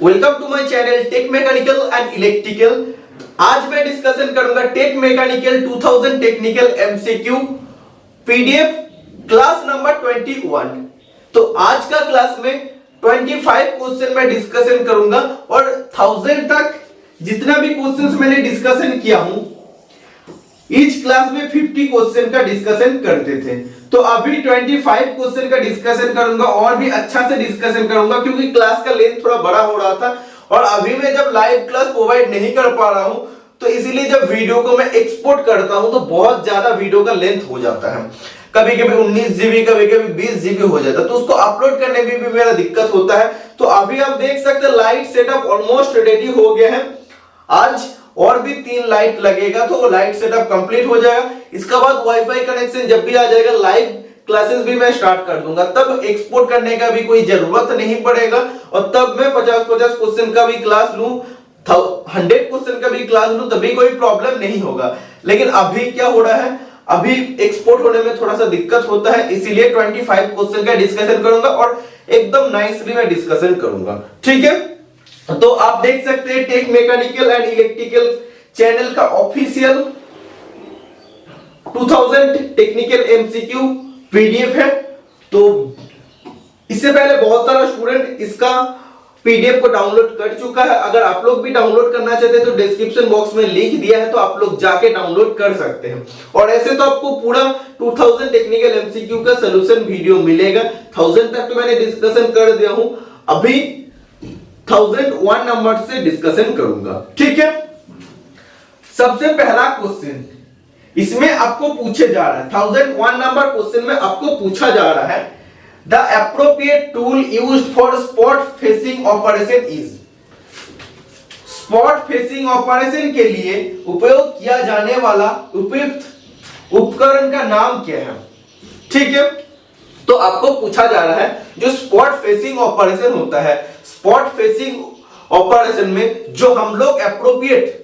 Welcome to my channel tech mechanical and electrical. आज मैं discussion करूंगा tech mechanical 2000 technical MCQ PDF class number 21। तो आज का क्लास में 25 क्वेश्चन मैं डिस्कशन करूंगा और 1000 तक जितना भी क्वेश्चंस मैंने डिस्कशन किया हूं, ईच क्लास में 50 क्वेश्चन का डिस्कशन करते थे। तो अभी 25 क्वेश्चन का डिस्कशन करूंगा और भी अच्छा से डिस्कशन करूंगा क्योंकि क्लास का लेंथ थोड़ा बड़ा हो रहा था और अभी मैं जब लाइव क्लास प्रोवाइड नहीं कर पा रहा हूं तो इसीलिए जब वीडियो को मैं एक्सपोर्ट करता हूं तो बहुत ज्यादा वीडियो का लेंथ हो जाता है। कभी कभी 19 जीबी, कभी कभी 20 जीबी हो जाता है, तो उसको अपलोड करने में भी मेरा दिक्कत होता है। तो अभी आप देख सकते हैं लाइट सेटअप ऑलमोस्ट रेडी हो गया है। आज और भी 3 लाइट लगेगा तो वो लाइट सेटअप कंप्लीट हो जाएगा। इसके बाद वाईफाई कनेक्शन जब भी आ जाएगा, लाइव क्लासेस भी मैं स्टार्ट कर दूंगा, तब एक्सपोर्ट करने का भी कोई जरूरत नहीं पड़ेगा और तब मैं 50-50 क्वेश्चन का भी क्लास लूं, 100 क्वेश्चन का भी क्लास लूं, तभी कोई प्रॉब्लम नहीं होगा। लेकिन अभी क्या हो रहा है, अभी एक्सपोर्ट होने में थोड़ा सा दिक्कत होता है, इसीलिए 25 क्वेश्चन का डिस्कशन करूंगा और एकदम नाइसली मैं डिस्कशन करूंगा। ठीक है, तो आप देख सकते हैं tech mechanical and electrical channel का ऑफिशियल 2000 टेक्निकल एमसीक्यू पीडीएफ है। तो इससे पहले बहुत सारा स्टूडेंट इसका पीडीएफ को डाउनलोड कर चुका है। अगर आप लोग भी डाउनलोड करना चाहते हैं तो डिस्क्रिप्शन बॉक्स में लिंक दिया है, तो आप लोग जाके डाउनलोड कर सकते हैं। और ऐसे तो आपको पूरा 2000 टेक्निकल एमसीक्यू का सॉल्यूशन वीडियो मिलेगा। 1000 तक तो मैंने डिस्कशन कर दिया हूं, अभी 1001 नंबर से डिस्कशन करूंगा। ठीक है, सबसे पहला क्वेश्चन इसमें आपको पूछे जा रहा है, 1001 नंबर क्वेश्चन में आपको पूछा जा रहा है the appropriate tool used for spot facing operation is. Spot facing operation के लिए उपयोग किया जाने वाला उपयुक्त उपकरण का नाम क्या है। ठीक है, तो आपको पूछा जा रहा है जो स्पॉट फेसिंग ऑपरेशन होता है, स्पॉट फेसिंग ऑपरेशन में जो हम लोग एप्रोप्रिएट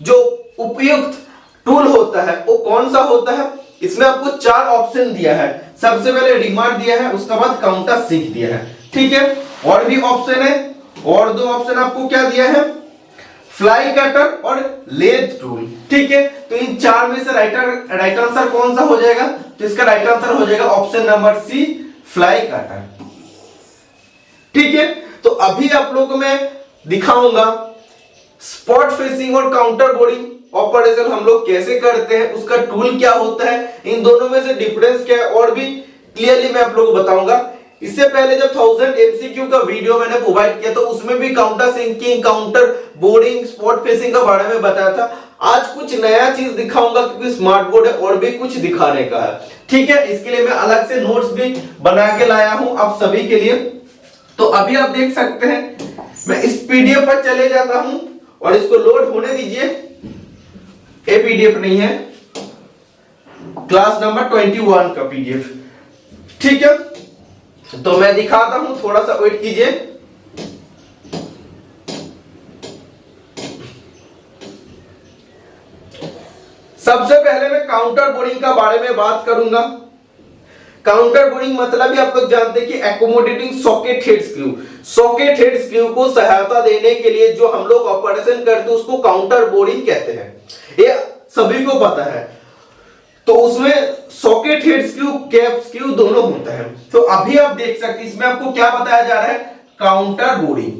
जो उपयुक्त टूल होता है वो कौन सा होता है। इसमें आपको 4 ऑप्शन दिया है। सबसे पहले रिमार्क दिया है, उसके बाद काउंटर सिंक दिया है। ठीक है, और भी ऑप्शन है, और 2 ऑप्शन आपको क्या दिया है, फ्लाई कटर और लेथ टूल। ठीक है, तो इन 4 में से राइट आंसर कौन सा हो जाएगा, तो इसका राइट आंसर हो जाएगा option number C, fly cutter. ठीक है, तो अभी आप लोगों को मैं दिखाऊंगा स्पॉट फेसिंग और काउंटर बोरिंग ऑपरेशन हम लोग कैसे करते हैं, उसका टूल क्या होता है, इन दोनों में से डिफरेंस क्या है, और भी क्लियरली मैं आप लोगों को बताऊंगा। इससे पहले जब 1000 एमसीक्यू का वीडियो मैंने प्रोवाइड किया तो उसमें भी counter sinking, counter boring, spot facing के बारे में बताया था। आज कुछ नया चीज दिखाऊंगा क्योंकि स्मार्ट बोर्ड है और भी कुछ दिखाने का है। ठीक है, इसके लिए मैं अलग से नोट्स भी बना के लाया हूं आप सभी के लिए। तो अभी आप देख सकते हैं, मैं इस पीडीएफ पर चले जाता हूं और इसको लोड होने दीजिए। ये पीडीएफ नहीं है, क्लास नंबर 21 का पीडीएफ। ठीक है, तो मैं दिखाता हूं, थोड़ा सा वेट कीजिए। सबसे पहले मैं काउंटर बोरिंग का बारे में बात करूंगा। काउंटर बोरिंग मतलब ही आप लोग जानते हैं कि accommodating socket head screw. Socket head screw को सहायता देने के लिए जो हम लोग ऑपरेशन करते हैं उसको काउंटर बोरिंग कहते हैं, ये सभी को पता है। तो उसमें socket head screw, cap screw दोनों होता है। तो अभी आप देख सकते हैं इसमें आपको क्या बताया जा रहा है, counter boring.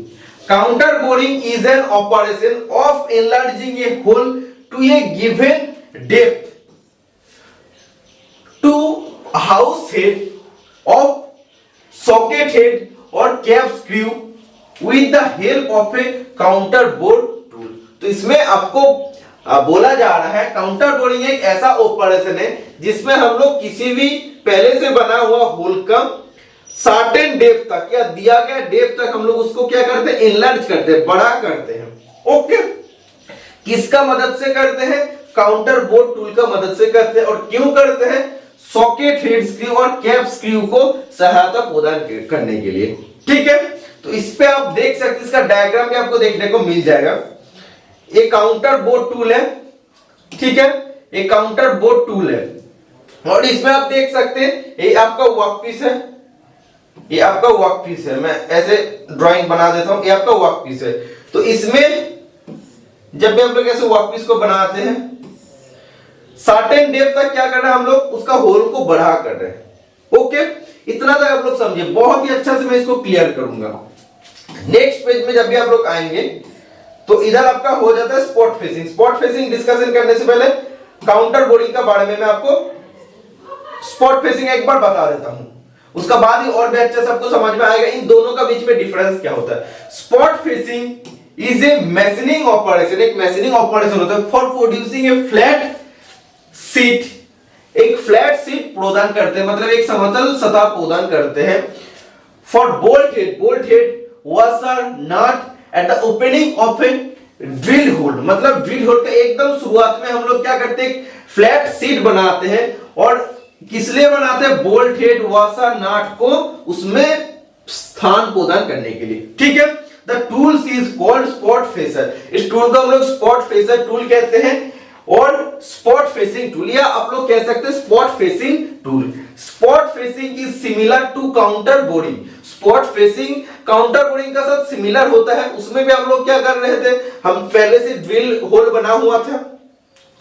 Counter boring is an operation of enlarging a hole to a given depth to house head of socket head और cap screw with the help of a counter bore tool. तो इसमें आपको बोला जा रहा है counter boring एक ऐसा ऑपरेशन है जिसमें हम लोग किसी भी पहले से बना हुआ होल का सर्टेन डेप्थ तक या दिया गया डेप्थ तक हम लोग उसको क्या करते हैं, एनलार्ज करते हैं, बड़ा करते हैं। ओके, किसका मदद से करते हैं, काउंटर बोर्ड टूल का मदद से करते हैं। और क्यों करते हैं, सॉकेट हेड स्क्रू और कैप स्क्रू को सहायता प्रदान करने के लिए। ठीक है, तो इस पे आप देख सकते हैं, इसका डायग्राम भी आपको देखने को मिल जाएगा। ये काउंटर बोर्ड टूल है। ठीक है, ये काउंटर बोर्ड टूल है और इसमें आप देख सकते हैं ये आपका वर्कपीस है। ये आपका वर्कपीस है, मैं ऐसे ड्राइंग बना देता हूं, ये आपका वर्कपीस है। तो इसमें जब भी हम लोग ऐसे वर्कपीस को बनाते हैं, सर्टेन डेप्थ तक क्या कर रहे हैं हम लोग, उसका होल को बढ़ा कर रहे हैं। ओके, इतना तक आप लोग समझिए, बहुत ही अच्छा से मैं इसको क्लियर करूंगा। नेक्स्ट पेज में जब भी आप लोग आएंगे तो इधर आपका हो जाता है spot facing. Spot facing discussion करने से पहले काउंटर बोरिंग का बारे में मैं आपको स्पॉट फेसिंग एक बार बता देता हूं, उसका बाद ही और भी अच्छे से आपको समझ में आएगा इन दोनों का बीच में डिफरेंस क्या होता है। Spot facing is a machining operation, एक मैशनिंग ऑपरेशन होता है for producing a flat sheet, एक फ्लैट शीट प्रदान करते हैं, मतलब एक समतल सतह प्रदान करते हैं। For bolt head washer nut at the opening of a drill hole, मतलब ड्रिल होल का एकदम शुरुआत में हम लोग क्या करते हैं, फ्लैट शीट बनाते हैं। और किस लिए बनाते हैं, बोल्ट हेड वॉशर नट को उसमें स्थान प्रदान करने के लिए। ठीक है, the tools is called spot phasor, इस टूल को हम लोग स्पॉट फेसर टूल कहते हैं, और स्पॉट फेसिंग टूल या आप लोग कह सकते हैं spot facing tool. Spot facing is similar to counter boring, spot facing counter boring का साथ सिमिलर होता है। उसमें भी हम लोग क्या कर रहे थे, हम पहले से ड्रिल होल बना हुआ था,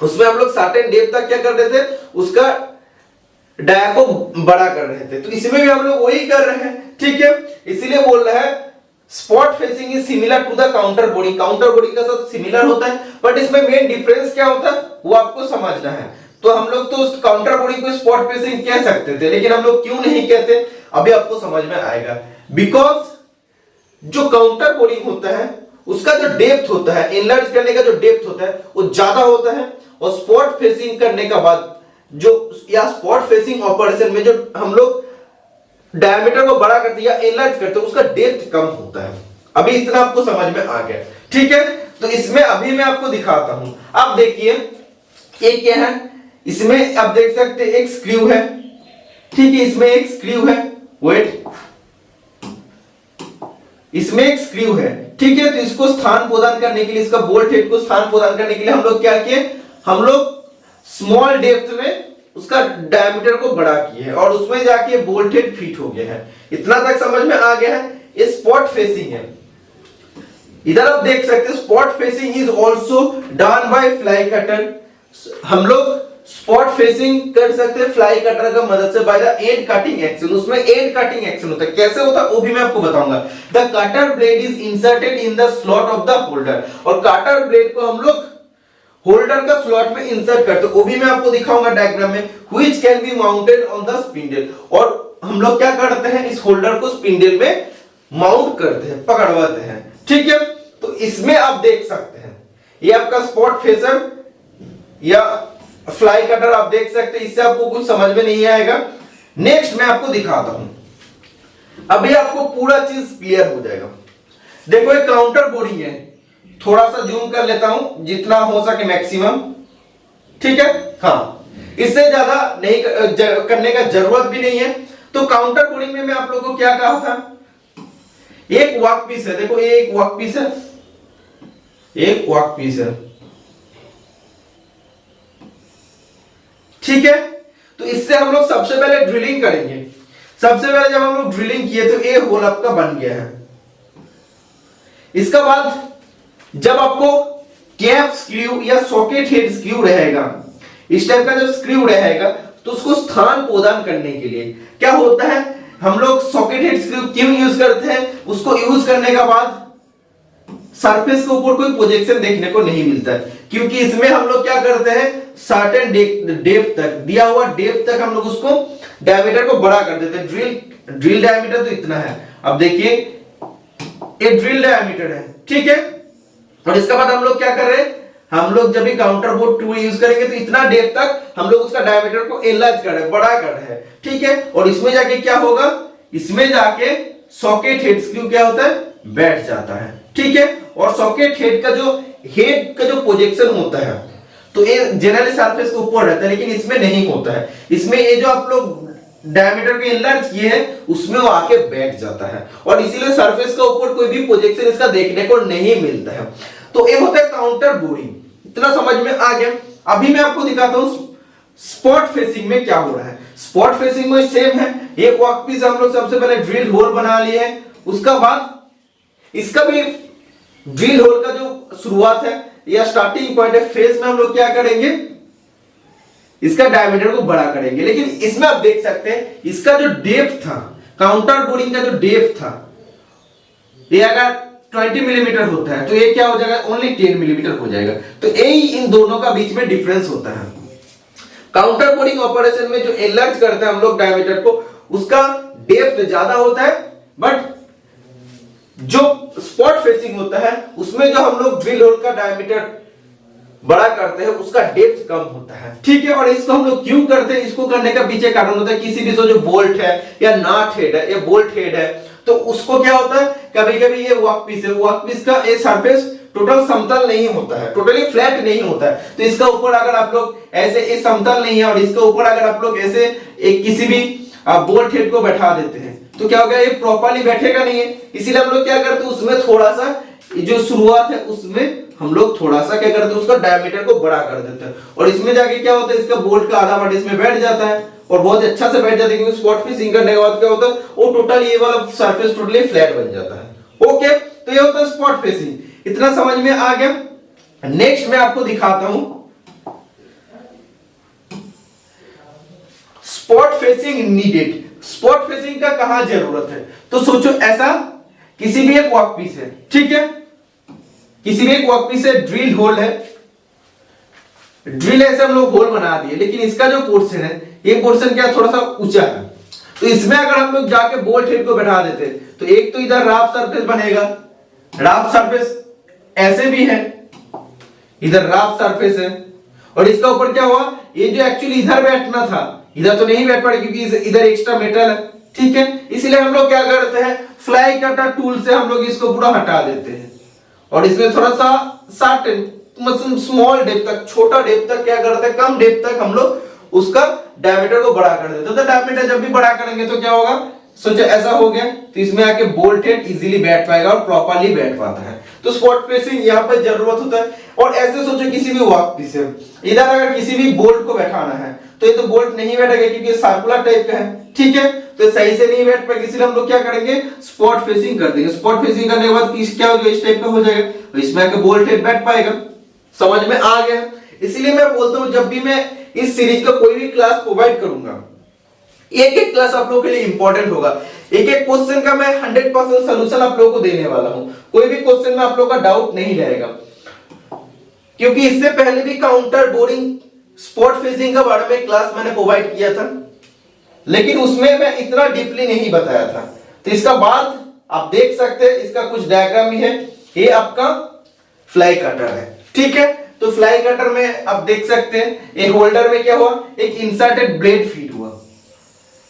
उसमें हम लोग सर्टेन डेप्थ तक क्या कर रहे थे, उसका डाया को बड़ा कर रहे थे। तो इसमें भी हम लोग वही कर रहे हैं। ठीक है, इसीलिए बोल रहा है spot facing is similar to the counter boring, counter boring का साथ सिमिलर होता है, बट इसमें मेन डिफरेंस क्या होता है वो आपको समझना है। तो हम लोग तो काउंटर बोरिंग को स्पॉट फेसिंग कह सकते थे, लेकिन हम लोग क्यों नहीं कहते अभी आपको समझ में आएगा। बिकॉज जो काउंटर बोरिंग होता है उसका जो डेप्थ होता है, एनलार्ज करने का जो डेप्थ होता है वो ज्यादा होता है, और स्पॉट फेसिंग करने का बाद जो या स्पॉट फेसिंग ऑपरेशन में जो हम लोग डायमीटर को बड़ा करते हैं या एनलार्ज करते हैं उसका डेप्थ कम होता है। अभी इतना आपको समझ में आ गया। ठीक है, तो इसमें अभी मैं आपको दिखाता हूं। आप देखिए ये क्या है, इसमें आप देख सकते हैं एक स्क्रू है। ठीक है, इसमें एक स्क्रू है, वेट, इसमें एक स्क्रू है। ठीक है, तो इसको स्थान प्रदान करने के लिए, इसका बोल्ट हेड को स्थान प्रदान करने के लिए हम लोग क्या किए, हम लोग स्मॉल डेप्थ में उसका डायमीटर को बड़ा किए हैं और उसमें जाके बोल्ट हेड फिट हो गया है। इतना तक समझ में आ गया है। ये स्पॉट फेसिंग है। इधर आप देख सकते हैं spot facing is also done by fly cutter. हम लोग स्पॉट फेसिंग कर सकते हैं फ्लाई कटर का मदद से by the end cutting action. उसमें एंड कटिंग एक्शन होता है, कैसे होता है वो भी मैं आपको बताऊंगा। The cutter blade is inserted in the slot of the holder, और कटर ब्लेड को हम लोग होल्डर का स्लॉट में इंसर्ट करते हैं, वो भी मैं आपको दिखाऊंगा डायग्राम में। Which can be mounted on the spindle, और हम लोग क्या करते हैं, इस होल्डर को स्पिंडल में माउंट करते हैं, पकड़वाते हैं। ठीक है, तो इसमें आप देख सकते हैं ये आपका स्पॉट फेसर या फ्लाई कटर आप देख सकते हैं। इससे आपको कुछ समझ में नहीं आएगा। नेक्स्ट मैं आपको दिखाता हूं, अभी आपको पूरा चीज क्लियर हो जाएगा। देखो ये काउंटर बोरिंग है, थोड़ा सा जूम कर लेता हूं जितना हो सके मैक्सिमम। ठीक है, हाँ, इससे ज्यादा नहीं करने का जरूरत भी नहीं है। तो काउंटर बोरिंग में मैं आप लोगों को क्या कहा था, एक वर्कपीस है, देखो ये एक वर्कपीस है, एक वर्कपीस है। ठीक है, तो इससे हम लोग सबसे पहले ड्रिलिंग करेंगे। सबसे पहले जब हम लोग ड्रिलिंग किए तो ये होल आपका बन गया है। इसका बाद जब आपको कैप स्क्रू या सॉकेट हेड स्क्रू रहेगा, इस टाइप का जब स्क्रू रहेगा तो उसको स्थान प्रदान करने के लिए क्या होता है, हम लोग सॉकेट हेड स्क्रू क्यों यूज करते हैं, उसको यूज करने का बाद सरफेस के ऊपर कोई प्रोजेक्शन देखने को नहीं मिलता है, क्योंकि इसमें हम लोग क्या करते हैं सर्टेन डेप्थ तक, दिया हुआ डेप्थ तक हम लोग उसको डायमीटर को बड़ा कर देते हैं। ड्रिल डायमीटर तो इतना है, अब देखिए ये ड्रिल डायमीटर है। ठीक है, और इसके बाद हम लोग क्या कर रहे हैं, हम लोग जब भी काउंटर बोर्ड टूल यूज करेंगे तो इतना डेप्थ तक हम लोग उसका डायमीटर को एनलार्ज कर रहे हैं, बड़ा कर रहे हैं। ठीक है, और इसमें जाके क्या होगा, इसमें जाके सॉकेट हेड स्क्रू क्या होता है, बैठ जाता है। ठीक है, और सॉकेट हेड का जो प्रोजेक्शन होता है तो ये जनरली सरफेस के ऊपर रहता है, लेकिन इसमें नहीं होता है। इसमें ये जो आप लोग डायमीटर को एनलार्ज किए हैं उसमें वो आके बैठ जाता है, और इसीलिए सरफेस के ऊपर कोई भी प्रोजेक्शन इसका देखने को नहीं मिलता है। तो ये होता है काउंटर बोरिंग। इतना समझ में आ गया। अभी मैं आपको दिखाता हूं स्पॉट फेसिंग में क्या हो रहा है। स्पॉट फेसिंग में सेम है, एक वर्कपीस हम लोग सबसे पहले ड्रिल होल बना लिए हैं, उसका बाद इसका भी ड्रिल होल का जो शुरुआत है या स्टार्टिंग पॉइंट है, फेस में हम लोग क्या करेंगे, इसका डायमीटर को बड़ा करेंगे। लेकिन इसमें आप देख सकते हैं इसका जो डेप्थ था, काउंटर बोरिंग का जो डेप्थ था, ये अगर 20 मिलीमीटर होता है तो ये क्या हो जाएगा, ओनली 10 मिलीमीटर हो जाएगा। तो यही इन दोनों का बीच में डिफरेंस होता है। काउंटर बोरिंग ऑपरेशन में जो एनलार्ज करते हैं हम लोग डायमीटर को, उसका डेप्थ ज्यादा होता है, बट जो स्पॉट फेसिंग होता है उसमें जो हम लोग ड्रिल होल का डायमीटर बड़ा करते हैं उसका डेप्थ कम होता है। ठीक है, और इसको हम लोग क्यों करते हैं, इसको करने का पीछे कारण होता है किसी भी जो बोल्ट है या नाट हेड है या बोल्ट हेड है, तो उसको क्या होता है, कभी कभी ये वर्कपीस है, वर्कपीस का ये सरफेस टोटल समतल नहीं होता है, टोटली फ्लैट नहीं होता है। तो इसका ऊपर अगर आप लोग ऐसे, ये समतल नहीं है और इसके ऊपर अगर आप लोग ऐसे एक किसी भी बोल्ट हेड को बैठा देते हैं तो क्या होगा, ये प्रॉपर्ली बैठेगा नहीं है। इसीलिए हम लोग क्या करते हैं, उसमें थोड़ा सा जो शुरुआत है उसमें हम लोग थोड़ा सा क्या करते हैं, उसका डायमीटर को बड़ा कर देते हैं, और इसमें जाके क्या होता है, इसका बोल्ट का आधा पार्ट इसमें बैठ जाता है और बहुत अच्छा से बैठ जाता है, क्योंकि स्पॉट फिशिंग करने के बाद क्या होता है, वो टोटल ये वाला सरफेस टोटली फ्लैट बन जाता है। ओके, तो ये होता है स्पॉट फिशिंग। इतना समझ में आ गया। नेक्स्ट मैं आपको दिखाता हूं spot facing needed. Spot facing का कहां जरूरत है, तो सोचो ऐसा किसी भी एक वर्कपीस है, ठीक है, किसी भी एक वर्कपीस है, ड्रिल होल है, ड्रिल ऐसे हम लोग होल बना दिए, लेकिन इसका जो पोर्शन है, ये पोर्शन क्या थोड़ा सा ऊंचा है, तो इसमें अगर हम लोग जाके बोल्ट हेड को बैठा देते तो एक तो इधर राफ सरफेस बनेगा, राफ सरफेस ऐसे भी है, इधर राफ सरफेस है, और इसका ऊपर क्या हुआ, ये जो एक्चुअली इधर बैठना था इधर तो नहीं बैठ पाएगा क्योंकि इधर एक्स्ट्रा मेटल है। ठीक है, इसलिए हम लोग क्या करते हैं, फ्लाई कटर टूल से हम लोग इसको पूरा हटा देते हैं और इसमें थोड़ा सा मतलब स्मॉल डेप्थ तक, छोटा डेप्थ तक क्या करते हैं, कम डेप्थ तक हम लोग उसका डायमीटर को बड़ा कर देते हैं। तो डायमीटर जब भी बड़ा करेंगे तो क्या होगा, सोचो ऐसा हो गया, तो इसमें आके बोल्ट हेड इजीली बैठ पाएगा और प्रॉपर्ली बैठ पाता है। तो स्पॉट फेसिंग यहाँ पर जरूरत होता है। और ऐसे सोचो किसी भी वर्कपीस है, इधर अगर किसी भी बोल्ट को बैठाना है तो ये तो बोल्ट नहीं बैठेगा क्योंकि सर्कुलर टाइप का है, ठीक है, तो सही से नहीं बैठ पाएगा, इसलिए हम लोग क्या करेंगे, स्पॉट फेसिंग कर देंगे। स्पॉट फेसिंग करने के बाद क्या होगा, इस टाइप का हो जाएगा, तो इसमें आके बोल्ट हेड बैठ पाएगा। समझ में आ गया। इसलिए मैं बोलता हूं जब भी मैं इस सीरीज का कोई भी क्लास प्रोवाइड करूंगा, एक एक क्लास आप लोगों के लिए इंपॉर्टेंट होगा, एक एक क्वेश्चन का मैं 100% सॉल्यूशन आप लोगों को देने वाला हूं, कोई भी क्वेश्चन में आप लोगों का डाउट नहीं रहेगा, क्योंकि इससे पहले भी काउंटर बोरिंग स्पॉट फेसिंग का बारे में क्लास मैंने प्रोवाइड किया था, लेकिन उसमें मैं इतना डीपली नहीं बताया था। तो इसका बाद आप देख सकते हैं, इसका कुछ डायग्राम भी है, ये आपका फ्लाई कटर है, ठीक है। तो फ्लाई कटर में आप देख सकते हैं, एक होल्डर में क्या हुआ, एक इंसर्टेड ब्लेड फिट हुआ,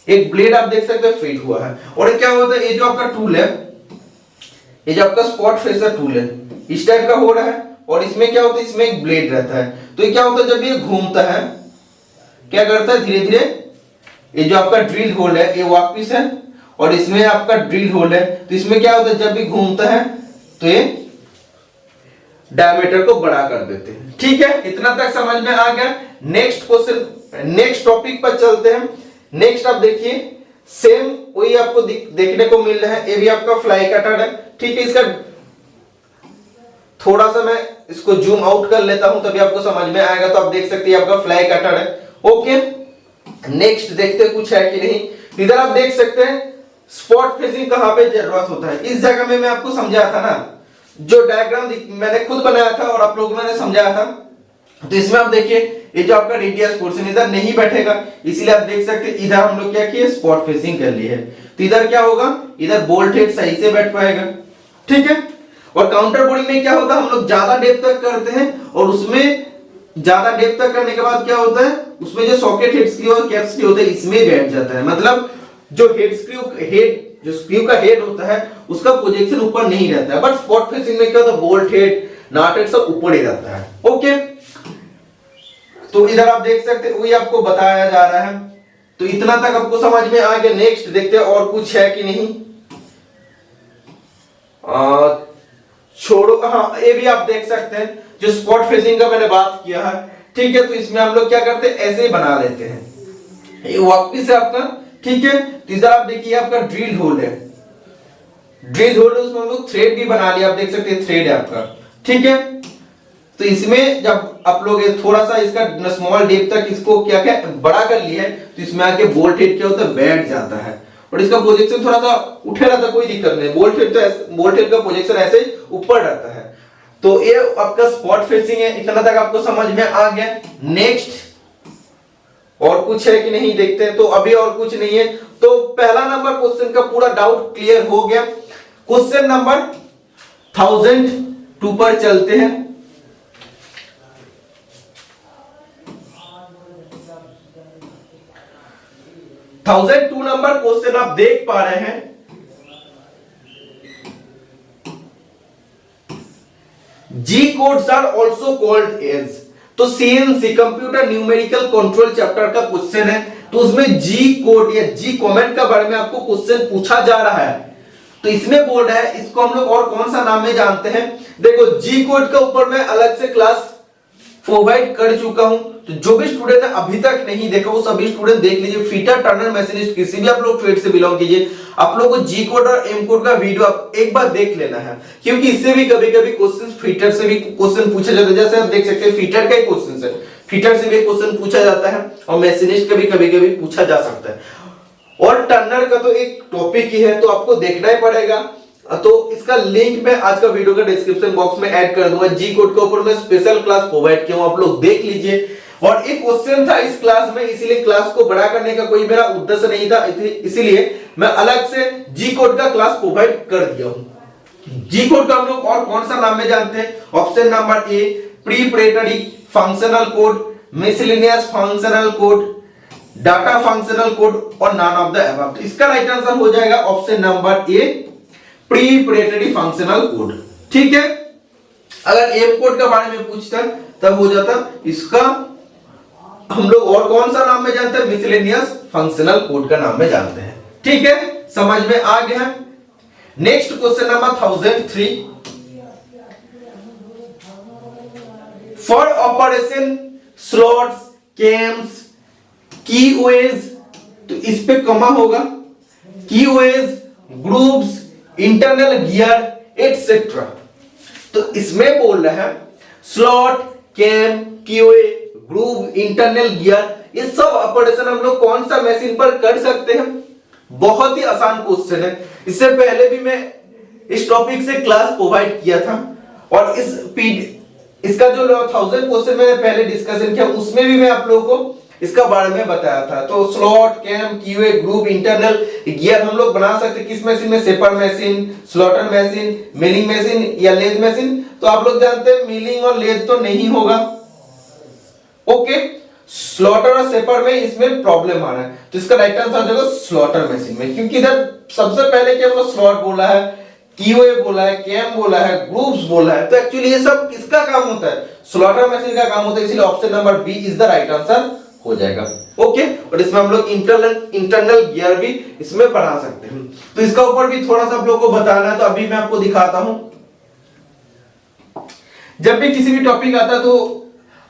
एक ब्लेड आप देख सकते हैं फिट हुआ है। और ये क्या होता है, ये जो आपका टूल है, ये जो आपका स्पॉट फेसर टूल है, इस टाइप का हो रहा है, और इसमें क्या होता है, इसमें एक ब्लेड रहता है। तो ये क्या होता है, जब ये घूमता है क्या करता है, धीरे धीरे ये जो आपका ड्रिल होल है, ये वर्कपीस है और इसमें आपका ड्रिल होल है, तो इसमें क्या होता है, जब भी घूमता है तो ये डायमीटर को बड़ा कर देते हैं। ठीक है, इतना तक समझ में आ गया। नेक्स्ट क्वेश्चन, नेक्स्ट टॉपिक पर चलते हैं। नेक्स्ट आप देखिए, सेम वही आपको देखने को मिल रहा है, ये भी आपका फ्लाई कटर है, ठीक है। इसका थोड़ा सा मैं इसको जूम आउट कर लेता हूं तभी आपको समझ में आएगा। तो आप देख सकते हैं आपका फ्लाई कटर है। ओके, नेक्स्ट देखते हैं कुछ है कि नहीं। इधर आप देख सकते हैं स्पॉट फेसिंग कहां पे जरूरत होता है, इस जगह में मैं आपको समझाया था ना, जो डायग्राम मैंने खुद बनाया था और आप लोगों ने समझाया था। तो इसमें आप देखिए, ये जो आपका रेडियस पोर्शन इधर नहीं बैठेगा, इसीलिए आप देख सकते हैं इधर हम लोग क्या किए, स्पॉट फेसिंग कर लिए है। तो इधर क्या होगा, इधर बोल्ट हेड सही से बैठ पाएगा, ठीक है। और काउंटर बोरिंग में क्या होता है, हम लोग ज्यादा डेप्थ तक करते हैं और उसमें ज्यादा डेप्थ तक करने के बाद क्या होता है, उसमें जो सॉकेट हेड स्क्रू और कैप स्क्रू होता है इसमें बैठ जाता है। मतलब जो हेड जो स्क्रू का हेड होता है उसका पोजीशन ऊपर नहीं रहता है, बट स्पॉट फेसिंग में क्या होता है, बोल्ट हेड नट हेड सब ऊपर ही रहता है। ओके, तो इधर आप देख सकते हैं वही आपको बताया जा रहा है। तो इतना तक आपको समझ में आ गया। नेक्स्ट देखते हैं और कुछ है कि नहीं। छोड़ो, हाँ ये भी आप देख सकते हैं, जो स्पॉट फेसिंग का मैंने बात किया है, ठीक है। तो इसमें हम लोग क्या करते हैं, ऐसे ही बना लेते हैं, ये वर्कपीस है आपका, ठीक है। तीसरा आप देखिए आपका ड्रिल होल है, ड्रिल होल उसमें हम लोग थ्रेड भी बना लिया, आप देख सकते हैं थ्रेड है आपका, ठीक है। तो इसमें जब आप लोग थोड़ा सा इसका स्मॉल डेप्थ तक इसको क्या क्या बड़ा कर लिया है, तो इसमें आके बोल्ट हेड क्या होता है, बैठ जाता है, और इसका प्रोजेक्शन थोड़ा सा उठे रहता है, कोई दिक्कत नहीं। बोल्ट हेड का प्रोजेक्शन ऐसे ऊपर रहता है। तो ये आपका स्पॉट फेसिंग है, इतना तक आपको समझ में आ गया। नेक्स्ट और कुछ है कि नहीं देखते हैं। तो अभी और कुछ नहीं है। तो पहला नंबर क्वेश्चन का पूरा डाउट क्लियर हो गया। क्वेश्चन नंबर 1002 पर चलते हैं। थाउजेंड 2 नंबर क्वेश्चन आप देख पा रहे हैं। G codes are also called as, तो CNC computer numerical control chapter का क्वेश्चन है। तो उसमें जी कोड या जी कमेंट के बारे में आपको क्वेश्चन पूछा जा रहा है। तो इसमें बोल रहा है इसको हम लोग और कौन सा नाम में जानते हैं। देखो जी कोड के ऊपर मैं अलग से क्लास प्रोवाइड कर चुका हूं। तो जो भी स्टूडेंट ने अभी तक नहीं देखा वो सभी स्टूडेंट देख लीजिए। फीटर टर्नर मैशिनिस्ट किसी भी आप लोग ट्रेड से बिलोंग कीजिए, आप लोगों को जी कोड और एम कोड का वीडियो आप एक बार देख लेना है, क्योंकि इससे भी कभी-कभी क्वेश्चन फीटर से भी क्वेश्चन पूछा जाता है। जैसे आप देख सकते हैं फीटर का ही क्वेश्चन है, फीटर से भी क्वेश्चन पूछा जाता है और मैशिनिस्ट का भी कभी-कभी पूछा जा सकता है। और टर्नर का तो एक टॉपिक ही है, तो आपको देखना ही पड़ेगा। तो इसका लिंक मैं आज का वीडियो का डिस्क्रिप्शन बॉक्स में ऐड कर दूंगा। जी कोड के ऊपर मैं स्पेशल क्लास प्रोवाइड किया हूं, आप लोग देख लीजिए। और एक क्वेश्चन था इस क्लास में, इसीलिए क्लास को बड़ा करने का कोई मेरा उद्देश्य नहीं था, इसीलिए मैं अलग से जी कोड का क्लास प्रोवाइड कर दिया हूं। जी कोड का हम लोग और कौन सा नाम में जानते हैं। Option number A preparatory functional code, miscellaneous functional code, data functional code और नॉन ऑफ द अबव। तो इसका राइट आंसर हो जाएगा option number A preparatory functional code, ठीक है। अगर एम कोड के बारे में पूछता तब हो जाता इसका हम लोग और कौन सा नाम में जानते हैं, मिसलेनियस फंक्शनल कोड का नाम में जानते हैं, ठीक है। समझ में आ गया। Next question number 1003। For operation slots cams keyways, तो इस पे कमा होगा, keyways groups internal gear etcetera. तो इसमें बोल रहा है slot cam keyway group internal gear, ये सब ऑपरेशन हम लोग कौन सा मशीन पर कर सकते हैं। बहुत ही आसान क्वेश्चन है। इससे पहले भी मैं इस टॉपिक से क्लास प्रोवाइड किया था और इसका जो 1000 क्वेश्चन मैंने पहले डिस्कशन किया उसमें भी मैं आप लोगों को इसका बारे में बताया था। तो slot cam keyway group internal gear हम लोग बना सकते किस मशीन में, shaper machine, slaughter machine, milling machine या लेथ मशीन। तो आप लोग जानते हैं मिलिंग और लेथ तो नहीं होगा, ओके। स्लॉटर और सेपर में इसमें प्रॉब्लम आ रहा है, तो इसका राइट आंसर आ जाएगा स्लॉटर मशीन में, क्योंकि इधर सबसे पहले क्या बोला, स्लॉट बोला है, कीवे बोला है, कैम बोला है, ग्रुप्स बोला है। तो एक्चुअली ये सब किसका काम होता है, स्लॉटर मशीन का काम होता है, इसलिए option number B is the right answer हो जाएगा, ओके। और इसमें हम लोग इंटरनल गियर भी इसमें बना सकते हैं। तो इसका ऊपर भी थोड़ा सा आप लोगों को बताना है, तो अभी मैं आपको दिखाता हूं। जब भी किसी भी टॉपिक आता है, तो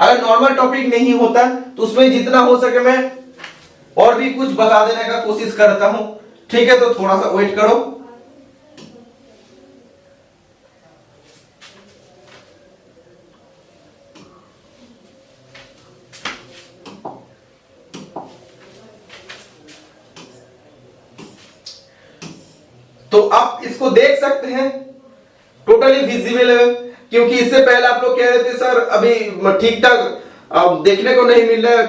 अगर नॉर्मल टॉपिक नहीं होता तो उसमें जितना हो सके मैं और भी कुछ बता देने का कोशिश करता हूं, ठीक है। तो थोड़ा सा वेट करो। तो आप इसको देख सकते हैं, टोटली विजिबल है, क्योंकि इससे पहले आप लोग कह रहे थे सर अभी ठीक ठाक देखने को नहीं मिल रहा है,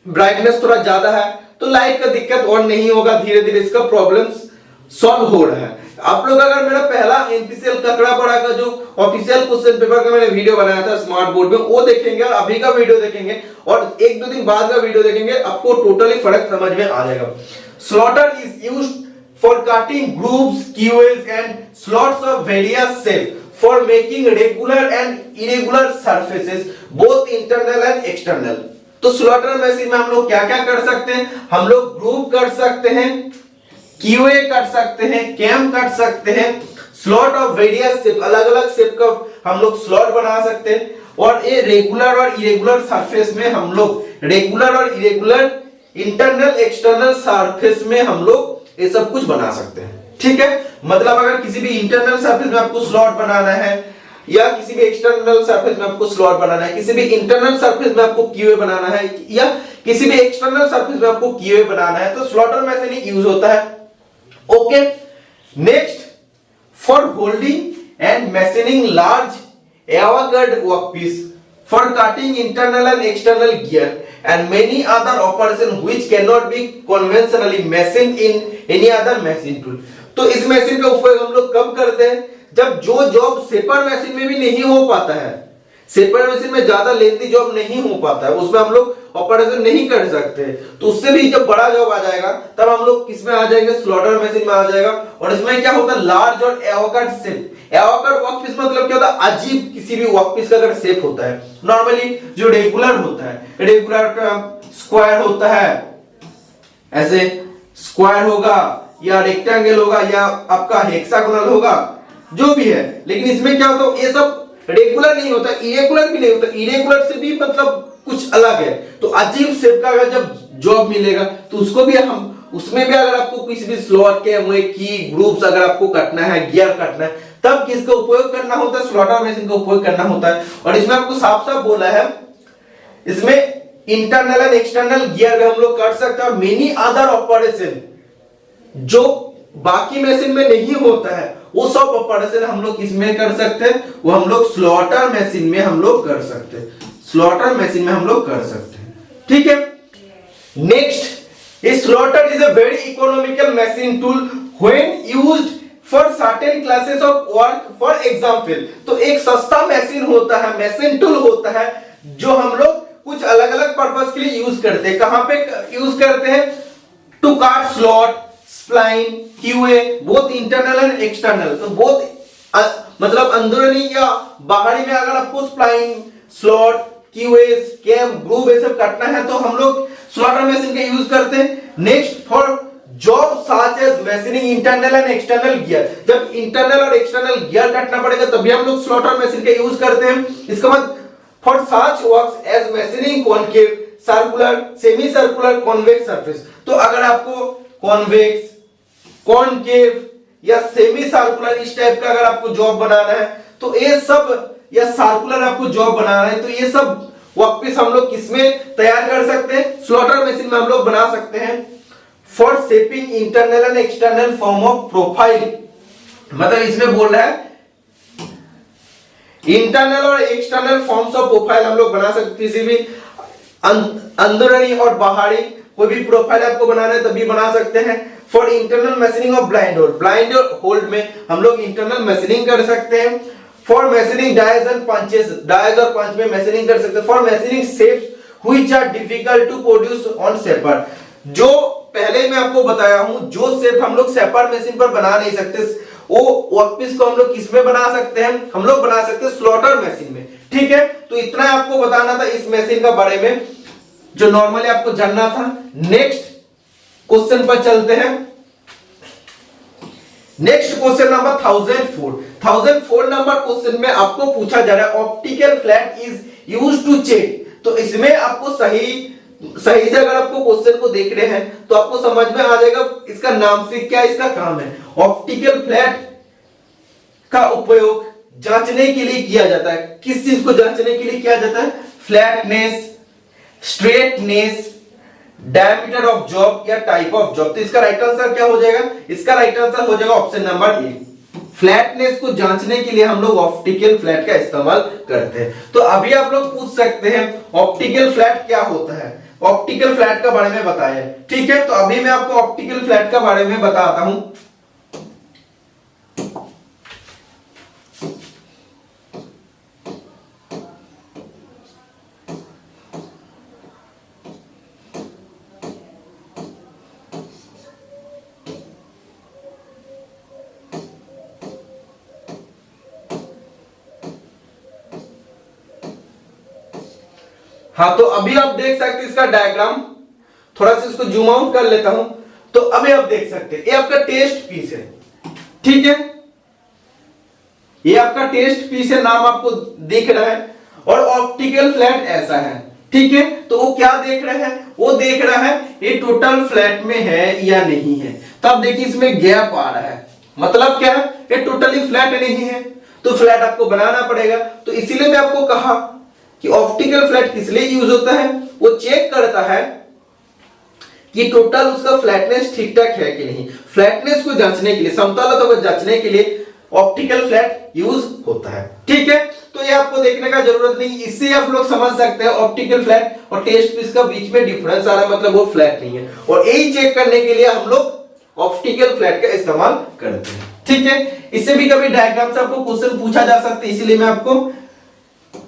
ब्राइटनेस थोड़ा ज्यादा है। तो लाइट का दिक्कत और नहीं होगा, धीरे धीरे इसका प्रॉब्लम्स सॉल्व हो रहा है। आप लोग अगर मेरा पहला एनपीसीएल ककड़ापड़ा का जो ऑफिशियल क्वेश्चन पेपर का मैंने वीडियो बनाया था स्मार्ट बोर्ड में, वो देखेंगे और अभी का वीडियो देखेंगे और एक दो दिन बाद का वीडियो देखेंगे, आपको टोटली फर्क समझ में आ जाएगा। Slaughter is used for cutting groups, queues and slots of various shape for making regular and irregular surfaces both internal and external। तो स्लॉटर मशीन में हम लोग क्या क्या कर सकते हैं, हम लोग ग्रुप कर सकते हैं, क्यूए कर सकते हैं, कैम कर सकते हैं, स्लॉट ऑफ वेरियस शेप, अलग अलग शेप का हम लोग स्लॉट बना सकते हैं। और ये रेगुलर और इरेगुलर सरफेस में हम लोग रेगुलर और इरेगुलर इंटरनल एक्सटर्नल सरफेस में हम लोग ये सब कुछ बना सकते हैं। ठीक है, मतलब अगर किसी भी इंटरनल सरफेस में आपको स्लॉट बनाना है या किसी भी एक्सटर्नल सरफेस में आपको स्लॉट बनाना है, किसी भी इंटरनल सरफेस में आपको क्यूए बनाना है या किसी भी एक्सटर्नल सरफेस में आपको क्यूए बनाना है, तो स्लॉटर मैशिंग यूज होता है। Okay, next, for holding and machining large awkward workpiece, for cutting internal and external gear and many other operations which cannot be conventionally machined in any other machine tool। तो इस machine का उपयोग हम लोग कब करते हैं, जब जो जॉब शेपर मशीन में भी नहीं हो पाता है, शेपर मशीन में ज्यादा लेंथी जॉब नहीं हो पाता है, उसमें हम लोग ऑपरेशन नहीं कर सकते, तो उससे भी जब बड़ा जॉब आ जाएगा तब हम लोग किस में आ जाएंगे, स्लॉटर मशीन में आ जाएगा। और इसमें क्या होता है, लार्ज और एवोगार्ड शेप। एवोगार्ड वर्कपीस मतलब क्या होता है, अजीब किसी भी वर्कपीस का अगर शेप होता है, नॉर्मली जो रेगुलर होता है, रेगुलर स्क्वायर होता है, ऐसे स्क्वायर होगा या रेक्टेंगल होगा या आपका हेक्सागोनल होगा, जो भी है, लेकिन इसमें क्या होता है, ये सब रेगुलर नहीं होता, इरेगुलर भी नहीं होता, इरेगुलर से भी मतलब कुछ अलग है। तो अजीब शेप का अगर जब जॉब मिलेगा तो उसको भी हम, उसमें भी अगर आपको किसी भी स्लॉट के हुए की ग्रुप्स अगर आपको कटना है, गियर कटना है, तब किसका उपयोग करना होता है, स्लॉटर मशीन का उपयोग करना होता है। और इसमें आपको साफ साफ बोला है, इसमें इंटरनल एंड एक्सटर्नल गियर हम लोग कर सकते हैं, और मेनी अदर ऑपरेशन जो बाकी मशीन में नहीं होता है, वो सब ऑपरेशन हम लोग किसमें कर सकते हैं, वो हम लोग स्लॉटर मशीन में हम लोग कर सकते हैं, स्लॉटर मशीन में हम लोग कर सकते हैं। ठीक है, next, a slaughter is a very economical machine tool when used for certain classes of work, for example। तो एक सस्ता मशीन होता है, मशीन टूल होता है, जो हम लोग कुछ अलग अलग पर्पस के लिए यूज करते हैं। कहां पे यूज करते हैं, to cut slot, spline, keyway, both internal and external. तो बोथ मतलब अंदरूनी या बाहरी में अगर आपको spline, slot, keyways, cam, groove ये सब काटना है तो हम लोग स्लॉटर मशीन का यूज करते हैं। Next, for job such as machining internal and external gear, जब इंटरनल और एक्सटर्नल गियर काटना पड़ेगा तभी हम लोग स्लॉटर मशीन का यूज करते हैं। इसका मतलब for such works as machining concave, circular, semi circular, convex surface. तो अगर आपको कॉन्वेक्स, कॉनकेव या सेमी सर्कुलर इस टाइप का अगर आपको जॉब बनाना है तो ये सब, या सर्कुलर आपको जॉब बनाना है तो ये सब वर्कपीस हम लोग किसमें तैयार कर सकते हैं, स्लॉटर मशीन में हम लोग बना सकते हैं। For shaping internal and external form of profile, मतलब इसमें बोल रहा है इंटरनल और एक्सटर्नल फॉर्म्स ऑफ प्रोफाइल हम लोग बना सकते, किसी भी अंदरूनी और बाहरी कोई भी प्रोफाइल आपको बनाना है तभी बना सकते हैं। For internal machining of blind hole, blind hold में हम लोग इंटरनल मशीनिंग कर सकते हैं। For machining dies and punches, dies और पंच में मैशिंग कर सकते हैं। For machining shapes which are difficult to produce on shaper, जो पहले मैं आपको बताया हूं, जो शेप हम लोग शेपर मशीन पर बना नहीं सकते, वो वर्कपीस को हम लोग किसमें बना सकते हैं, हम लोग बना सकते हैं स्लॉटर मशीन में। ठीक है, तो इतना आपको बताना था इस मशीन का बारे में जो नॉर्मली आपको जानना था। नेक्स्ट क्वेश्चन पर चलते हैं। Next question number 1004 number question में आपको पूछा जा रहा है optical flat is used to check. तो इसमें आपको सही से अगर आपको क्वेश्चन को देख रहे हैं तो आपको समझ में आ जाएगा इसका नाम से क्या इसका काम है। ऑप्टिकल फ्लैट का उपयोग जांचने के लिए किया जाता है। किस चीज को जांचने के लिए किया जाता है, flatness, straightness, diameter of job या टाइप ऑफ जॉब। तो इसका राइट आंसर क्या हो जाएगा, इसका राइट आंसर हो जाएगा ऑप्शन नंबर ए। फ्लैटनेस को जांचने के लिए हम लोग ऑप्टिकल फ्लैट का इस्तेमाल करते हैं। तो अभी आप लोग पूछ सकते हैं ऑप्टिकल फ्लैट क्या होता है, ऑप्टिकल फ्लैट का बारे में बताया। ठीक है, तो अभी मैं आपको ऑप्टिकल फ्लैट का बारे में बताता हूं। हाँ, तो अभी आप देख सकते हैं इसका डायग्राम, थोड़ा सा इसको जूम आउट कर लेता हूं। तो अभी आप देख सकते हैं ये आपका टेस्ट पीस है। ठीक है, ये आपका टेस्ट पीस है, नाम आपको दिख रहा है। और ऑप्टिकल फ्लैट ऐसा है, ठीक है, तो वो क्या देख रहा है, वो देख रहा है ये टोटल फ्लैट में है या नहीं है। तो अब देखिए इसमें गैप आ रहा है, मतलब क्या है, ये टोटली फ्लैट नहीं है, तो फ्लैट आपको बनाना पड़ेगा। तो इसीलिए मैं आपको कहा कि ऑप्टिकल फ्लैट किस लिए यूज होता है, वो चेक करता है कि टोटल उसका फ्लैटनेस ठीक ठाक है कि नहीं। फ्लैटनेस को जांचने के लिए, समतलता को जांचने के लिए ऑप्टिकल फ्लैट यूज होता है। ठीक है, तो ये आपको देखने का जरूरत नहीं, इससे आप लोग समझ सकते हैं ऑप्टिकल फ्लैट और टेस्ट पीस का बीच में डिफरेंस आ रहा है, मतलब वो फ्लैट नहीं है। और यही चेक करने के लिए हम लोग ऑप्टिकल फ्लैट का इस्तेमाल करते हैं। ठीक है, इससे भी कभी डायग्राम से आपको क्वेश्चन पूछा जा सकता है, इसीलिए मैं आपको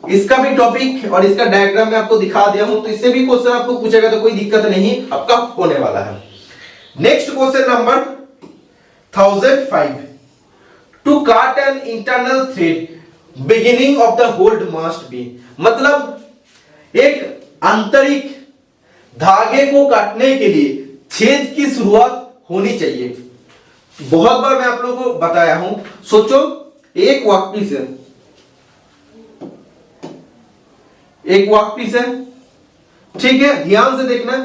इसका भी टॉपिक और इसका डायग्राम मैं आपको दिखा दिया हूं। तो इससे भी क्वेश्चन आपको पूछेगा तो कोई दिक्कत नहीं आपका होने वाला है। नेक्स्ट क्वेश्चन नंबर 1005, टू काट an internal thread beginning of the hold must be, मतलब एक आंतरिक धागे को काटने के लिए छेद की शुरुआत होनी चाहिए। बहुत बार मैं आप लोगों को बताया हूं, सोचो एक वर्कपीस है, एक वर्कपीस है, ठीक है, ध्यान से देखना।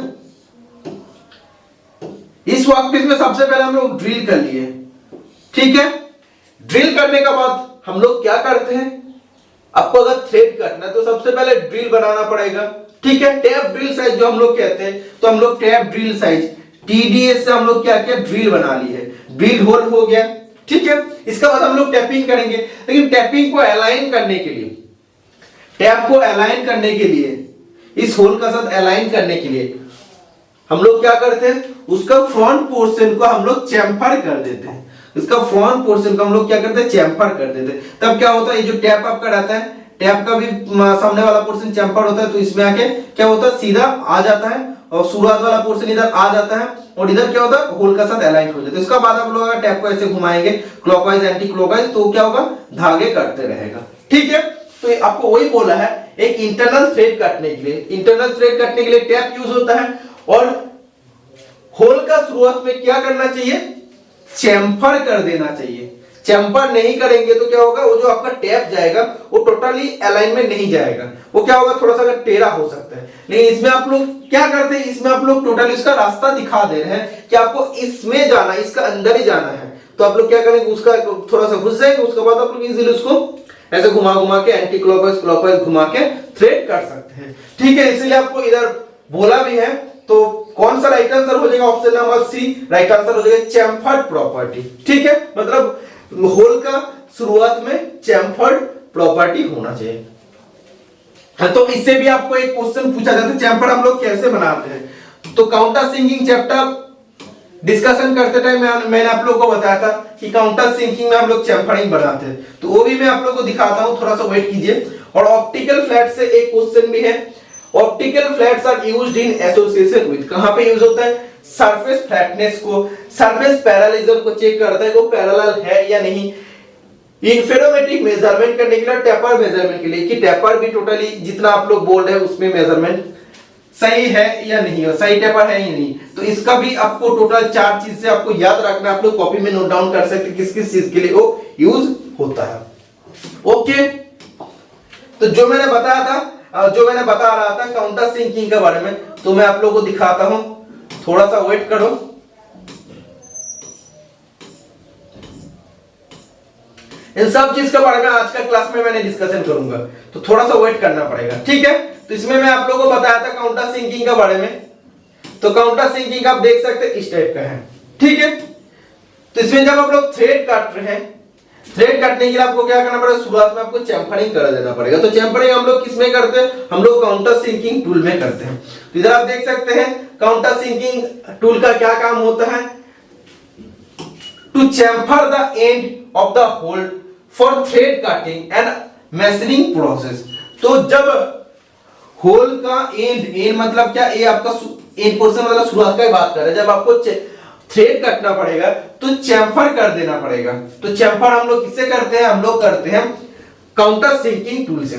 इस वर्कपीस में सबसे पहले हम लोग ड्रिल कर लिए, ठीक है। ड्रिल करने के बाद हम लोग क्या करते हैं, आपको अगर थ्रेड काटना है तो सबसे पहले ड्रिल बनाना पड़ेगा, ठीक है। टैप ड्रिल साइज जो हम लोग कहते हैं, तो हम लोग टैप ड्रिल साइज TDS से हम लोग क्या किया, ड्रिल बना ली है, ड्रिल होल हो गया, ठीक है। इसके बाद हम लोग टैपिंग करेंगे, लेकिन टैपिंग को अलाइन करने के लिए, टैप को अलाइन करने के लिए, इस होल का साथ अलाइन करने के लिए हम लोग क्या करते हैं, उसका फ्रंट पोर्शन को हम लोग चैम्फर कर देते हैं। इसका फ्रंट पोर्शन को हम लोग क्या करते हैं, चैम्फर कर देते हैं। तब क्या होता है, ये जो टैप आपका रहता है, टैप का भी सामने वाला पोर्शन चैम्फर होता है, तो इसमें आके क्या होता है, सीधा आ जाता है और शुरुआत वाला पोर्शन इधर आ जाता है और इधर क्या होता है, होल का साथ अलाइन हो जाता है। इसके बाद आप लोग अगर टैप को ऐसे घुमाएंगे क्लॉकवाइज एंटी क्लॉकवाइज, तो क्या होगा, धागे काटते रहेगा, ठीक है। तो आपको वही बोला है, एक इंटरनल थ्रेड काटने के लिए, इंटरनल थ्रेड काटने के लिए टैप यूज होता है और होल का शुरुआत में क्या करना चाहिए, चैम्फर कर देना चाहिए। चैम्फर नहीं करेंगे तो क्या होगा, वो जो आपका टैप जाएगा वो टोटली अलाइन में नहीं जाएगा, वो क्या होगा, थोड़ा सा टेढ़ा हो सकता है। लेकिन इसमें आप लोग क्या करते हैं, इसमें आप लोग टोटली इसका रास्ता दिखा दे रहे हैं कि आपको इसमें जाना है, इसका अंदर ही जाना है। तो आप लोग क्या करेंगे, उसका थोड़ा सा घुस जाएंगे, उसके बाद आप लोग इजीली उसको ऐसे घुमा घुमा के एंटी क्लॉकवाइज क्लॉकवाइज घुमा के थ्रेड कर सकते हैं, ठीक है। इसीलिए आपको इधर बोला भी है, तो कौन सा राइट आंसर हो जाएगा, option number C right answer हो जाएगा, चैम्फर्ड प्रॉपर्टी, ठीक है। मतलब होल का शुरुआत में चैम्फर्ड प्रॉपर्टी होना चाहिए। तो इससे भी आपको एक क्वेश्चन पूछा जाता है, चैम्फर हम लोग कैसे बनाते हैं। तो काउंटर सिंकिंग चैप्टर डिस्कशन करते टाइम मैंने आप लोगों को बताया था कि काउंटर सिंकिंग में हम लोग चैम्फरिंग बनाते हैं, तो वो भी मैं आप लोगों को दिखाता हूं, थोड़ा सा वेट कीजिए। और ऑप्टिकल फ्लैट से एक क्वेश्चन भी है, optical flats are used in association with, कहां पे यूज होता है, सरफेस फ्लैटनेस को, सरफेस पैरेललिज्म को चेक करता है वो पैरेलल है या नहीं। इंफेरोमेट्रिक मेजरमेंट करने के लिए, टेपर मेजरमेंट के लिए कि टेपर भी टोटली जितना आप लोग बोल रहे हैं उसमें मेजरमेंट सही है या नहीं, सही टेपर है या नहीं। तो इसका भी आपको टोटल 4 चीज से आपको याद रखना, आप लोग कॉपी में नोट डाउन कर सकते हैं किस किस चीज के लिए वो यूज होता है। ओके, तो जो मैंने बताया था, जो मैंने बता रहा था काउंटर सिंकिंग के बारे में, तो मैं आप लोगों को दिखाता हूं, थोड़ा सा वेट करो। इन सब चीज के बारे में आज का क्लास में मैंने डिस्कशन करूंगा, तो थोड़ा सा वेट करना पड़ेगा, ठीक है। तो इसमें मैं आप लोगों को बताया था काउंटर सिंकिंग के बारे में, तो काउंटर सिंकिंग आप देख सकते हैं इस टाइप का है, ठीक है। तो इसमें जब आप लोग थ्रेड काट रहे हैं, थ्रेड काटने के लिए आपको क्या करना पड़ेगा, शुरुआत में आपको चैम्फरिंग कर देना पड़ेगा। तो चैम्फरिंग हम लोग किस में करते हैं, हम लोग काउंटर सिंकिंग टूल में करते हैं। तो इधर आप देख सकते हैं काउंटर सिंकिंग टूल का क्या काम होता है, to chamfer the end of the hole for thread cutting and machining process. तो जब होल का एंड मतलब क्या, ये आपका एंड पोर्शन मतलब शुरुआत का ही बात कर रहे हैं, जब आपको थ्रेड काटना पड़ेगा तो चैम्फर कर देना पड़ेगा। तो चैम्फर हम लोग किससे करते हैं, हम लोग करते हैं काउंटर सिंकिंग टूल से।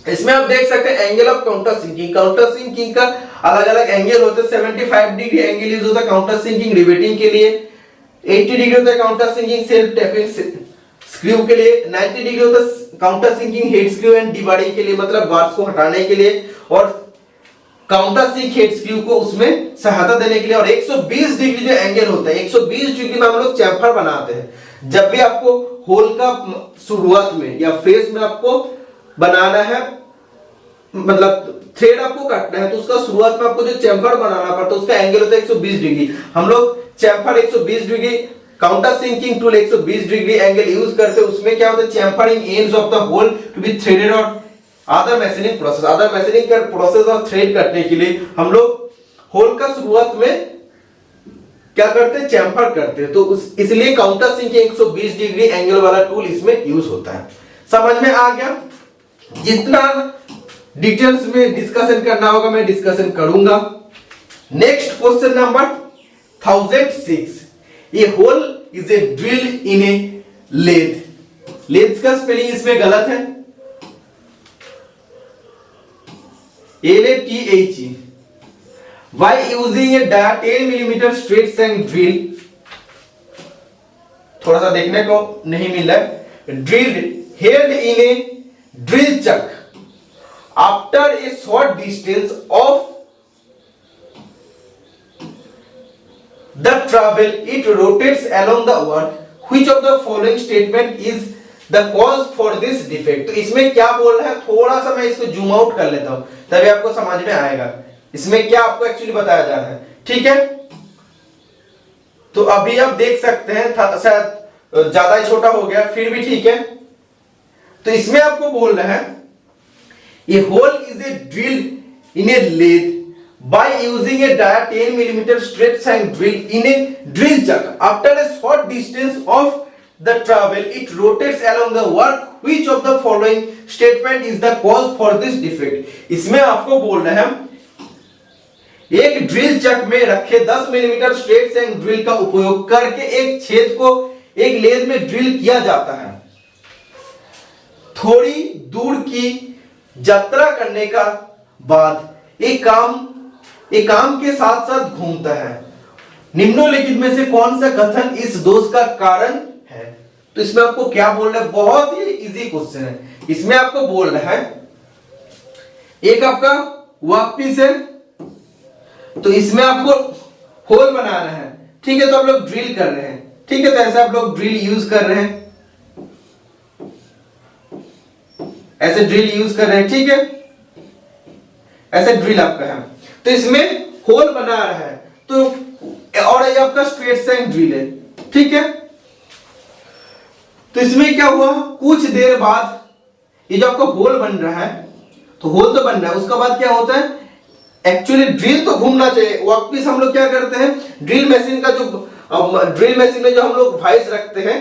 इसमें आप देख सकते हैं angle of counter sinking, counter sinking का अलग अलग एंगल होते हैं। 75 डिग्री एंगल यूज होता है काउंटर सिंकिंग रिवेटिंग के लिए, 80 डिग्री होता है counter sinking self tapping screw के लिए, 90 डिग्री होता है counter sinking head screw and deburring के लिए, मतलब बार्स को हटाने के लिए, और काउंटर सिंक हेड स्क्रू को उसमें सहायता देने के लिए। और 120 डिग्री जो एंगल होता है, 120 डिग्री में हम लोग चैम्फर बनाते हैं। जब भी आपको होल का शुरुआत में या फेस में आपको बनाना है, मतलब थ्रेड आपको काटना है, तो उसका शुरुआत में आपको जो चैम्फर बनाना पड़ता है उसका एंगल होता है 120 डिग्री। हम लोग chamfer 120 degree, counter sinking tool 120 degree angle use करते हैं। उसमें क्या होता है, chamfering ends of the hole to be threaded और अदर मैशनिंग का प्रोसेस और थ्रेड करने के लिए हम लोग होल का शुरुआत में क्या करते हैं, चैम्फर करते हैं। तो इसलिए काउंटर सिंकिंग 120 डिग्री एंगल वाला टूल इसमें यूज होता है। समझ में आ गया? जितना डिटेल्स में डिस्कशन करना होगा मैं डिस्कशन करूंगा। Next question number 1006, a hole is a drill in a lathe. Lathe का स्पेलिंग इसमें गलत है, LATHE। By using a 10 mm straight sang drill, थोड़ा सा देखने को नहीं मिल रहा है, drilled held in a drill chuck after a short distance of the travel it rotates along the work, which of the following statement is the cause for this defect। तो इसमें क्या बोल रहा है, थोड़ा सा मैं इसको जूम आउट कर लेता हूं तभी आपको समझ में आएगा इसमें क्या आपको एक्चुअली बताया जा रहा है। ठीक है, तो अभी आप देख सकते हैं, शायद ज्यादा ही छोटा हो गया, फिर भी ठीक है। तो इसमें आपको बोल रहा है a hole is a drill in a lathe by using a dia 10 mm straight sang drill in a drill chuck after a short distance of the travel it rotates along the work, which of the following statement is the cause for this defect। इसमें आपको बोल रहे हैं एक drill chuck में रखे 10 millimetre straight सैंग drill का उपयोग करके एक छेद को एक लेथ में ड्रिल किया जाता है। थोड़ी दूर की यात्रा करने का बाद एक काम के साथ साथ घूमता है। निम्नलिखित में से कौन सा कथन इस दोष का कारण है। तो इसमें आपको क्या बोल रहा है, बहुत ही इजी क्वेश्चन है। इसमें आपको बोल रहा है एक आपका वर्कपीस है, तो इसमें आपको होल बनाना है। ठीक है, तो आप लोग ड्रिल कर रहे हैं। ठीक है, तो ऐसे आप लोग ड्रिल यूज कर रहे हैं, ऐसे ड्रिल यूज कर रहे हैं। ठीक है, ऐसे ड्रिल आपका है, तो इसमें होल बना रहा है, तो और ये आपका स्ट्रेट सैंग ड्रिल है। ठीक है, तो इसमें क्या हुआ, कुछ देर बाद ये जो आपका होल बन रहा है, तो होल तो बन रहा है, उसके बाद क्या होता है, एक्चुअली ड्रिल तो घूमना चाहिए। वर्कपीस हम लोग क्या करते हैं, ड्रिल मशीन का जो ड्रिल मशीन में जो हम लोग वाइस रखते हैं,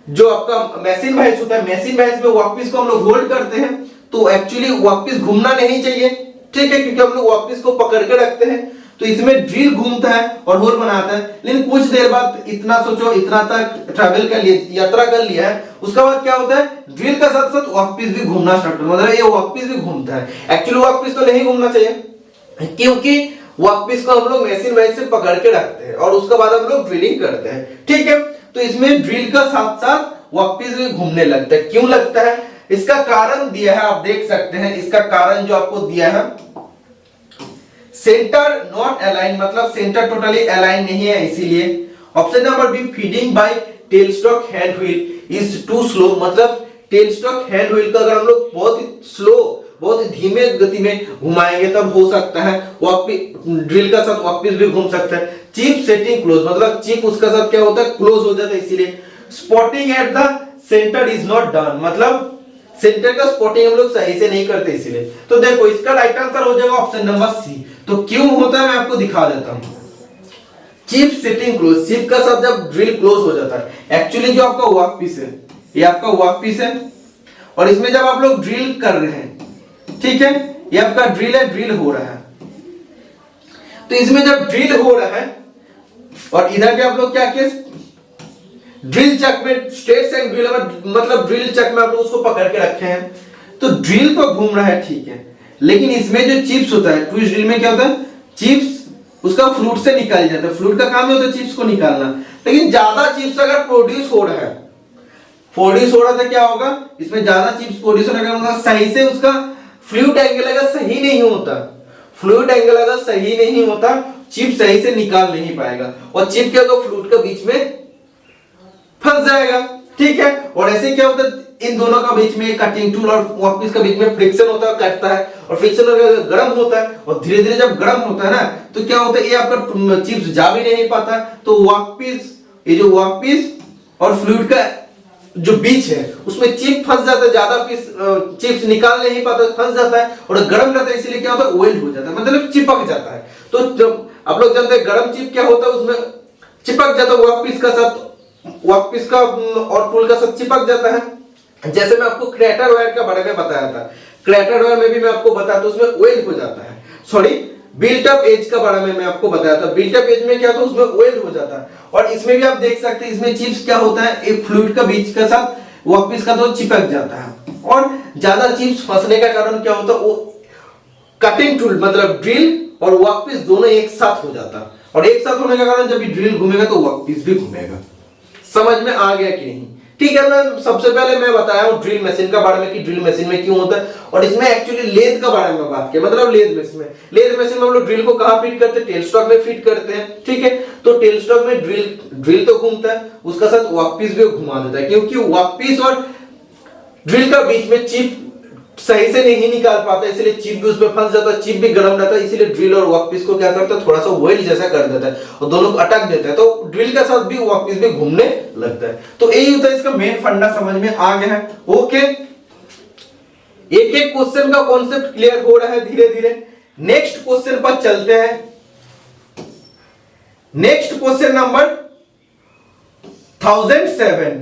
जो आपका मशीन वाइस होता है, मशीन वाइस में वर्कपीस को हम लोग होल्ड करते हैं। तो एक्चुअली वर्कपीस घूमना नहीं चाहिए। ठीक है, क्योंकि हम लोग वर्कपीस को पकड़ के रखते हैं, तो इसमें ड्रिल घूमता है और होल बनाता है। लेकिन कुछ देर बाद, इतना सोचो, इतना तक ट्रैवल कर लिया, यात्रा कर लिया है, उसके बाद क्या होता है, ड्रिल का साथ साथ वर्कपीस भी घूमना स्टार्ट होता है। मतलब ये वर्कपीस भी घूमता है। एक्चुअली वर्कपीस तो नहीं घूमना चाहिए, क्योंकि वर्कपीस को हम लोग मशीन वाइज से पकड़ के रखते हैं और उसके बाद हम लोग ड्रिलिंग करते हैं। ठीक है, तो इसमें ड्रिल का साथ साथ वर्कपीस भी घूमने लगता है। क्यों लगता है, इसका कारण दिया है, आप देख सकते हैं। इसका कारण जो आपको दिया है, सेंटर नॉट अलाइन, मतलब सेंटर टोटली अलाइन नहीं है, इसीलिए। Option number B, feeding by tail stock hand wheel is too slow, मतलब टेल स्टॉक हैंड व्हील का अगर हम लोग बहुत ही स्लो, बहुत ही धीमे गति में घुमाएंगे तब हो सकता है ड्रिल का साथ वर्कपीस भी घूम सकता है। चिप सेटिंग क्लोज, मतलब चिप उसका साथ क्या होता है, क्लोज हो जाता है, इसीलिए। Spotting at the centre is not done, मतलब सेंटर का स्पॉटिंग हम लोग सही से नहीं करते, इसीलिए। तो देखो इसका राइट आंसर हो जाएगा ऑप्शन नंबर सी। तो क्यों होता है मैं आपको दिखा देता हूं। चिप सेटिंग क्लोज, चिप का साथ जब ड्रिल क्लोज हो जाता है, एक्चुअली जो आपका वर्कपीस है, ये आपका वर्कपीस है, और इसमें जब आप लोग ड्रिल कर रहे हैं, ठीक है, ये आपका ड्रिल है, ड्रिल हो रहा है, तो इसमें जब ड्रिल हो रहा है और इधर भी आप लोग क्या किए, ड्रिल चक में स्ट्रेट सैंग ड्रिल, मतलब ड्रिल चक में आप लोग उसको पकड़ के रखे हैं, तो ड्रिल तो घूम रहा है, ठीक है, लेकिन इसमें जो चिप्स होता है, ट्विस्ट ड्रिल में क्या होता है, चिप्स उसका फ्लूट से निकाल जाता है। फ्लूट का काम ही होता है चिप्स को निकालना। लेकिन ज्यादा चिप्स अगर प्रोड्यूस हो रहा है, तो क्या होगा, इसमें ज्यादा चिप्स प्रोड्यूस होने का सही से उसका फ्लूट एंगल अगर सही नहीं होता, फ्लूइड एंगल अगर सही नहीं होता चिप सही से निकाल नहीं पाएगा और चिप क्या होगा फ्लूइड के बीच में फंस जाएगा। ठीक है, और ऐसे क्या होता है इन दोनों का बीच में कटिंग टूल और वर्कपीस का बीच में फ्रिक्शन होता है, कटता है और फ्रिक्शन गर्म होता है और धीरे धीरे जब गर्म होता है ना तो क्या होता है ये आपका चिप्स जा भी नहीं पाता, तो वर्कपीस ये जो वर्कपीस और फ्लूइड का जो बीच है उसमें चिप फंस जाता है, ज्यादा पीस चिप्स निकाल नहीं पाता, फंस जाता है और गर्म रहता है इसलिए क्या होता है वेल्ड हो जाता है, मतलब चिपक जाता है। तो जब आप लोग जानते हैं गर्म चिप क्या होता है उसमें चिपक जाता है वर्कपीस का साथ, वर्कपीस का और टूल का साथ चिपक जाता है। जैसे मैं आपको क्रेटर वायर के बारे में बताया था, क्रेटर वायर में भी मैं आपको बताया था उसमें वेल्ड हो जाता है, सॉरी बिल्ट अप एज के बारे में मैं आपको बताया था, बिल्ट अप एज में क्या था उसमें वेल्ड हो जाता है। और इसमें भी आप देख सकते हैं इसमें चिप्स क्या होता है एक फ्लूइड का बीच के साथ वर्कपीस का तो चिपक जाता है और ज्यादा चिप्स फंसने का कारण क्या होता है वो कटिंग टूल मतलब ड्रिल और वर्कपीस दोनों एक साथ हो जाता है और एक साथ होने का कारण जब भी ड्रिल घूमेगा तो वर्कपीस भी घूमेगा। समझ में आ गया कि नहीं? ठीक है, मैं सबसे पहले मैं बताया हूं ड्रिल मशीन का बारे में कि ड्रिल मशीन में क्यों होता है और इसमें एक्चुअली लेथ का बारे में बात किया, मतलब लेथ मशीन में हम लोग ड्रिल को कहां फिट करते हैं, टेल स्टॉक में फिट करते हैं। ठीक है, तो टेल स्टॉक में ड्रिल तो घूमता है उसका साथ वर्कपीस भी घुमा देता है, क्योंकि वर्कपीस और ड्रिल का बीच में चिप सही से नहीं निकाल पाता इसलिए चिप भी उसमें फंस जाता है, चिप भी गर्म रहता है इसलिए ड्रिल और वर्कपीस को क्या करता है थोड़ा सा वेल्ड जैसा कर देता है और दोनों को अटक देता है, तो ड्रिल के साथ भी वर्कपीस भी घूमने लगता है। तो यही होता है, इसका मेन फंडा समझ में आ गया है। ओके, एक एक क्वेश्चन का कॉन्सेप्ट क्लियर हो रहा है धीरे धीरे। नेक्स्ट क्वेश्चन पर चलते हैं। Next question number 1007,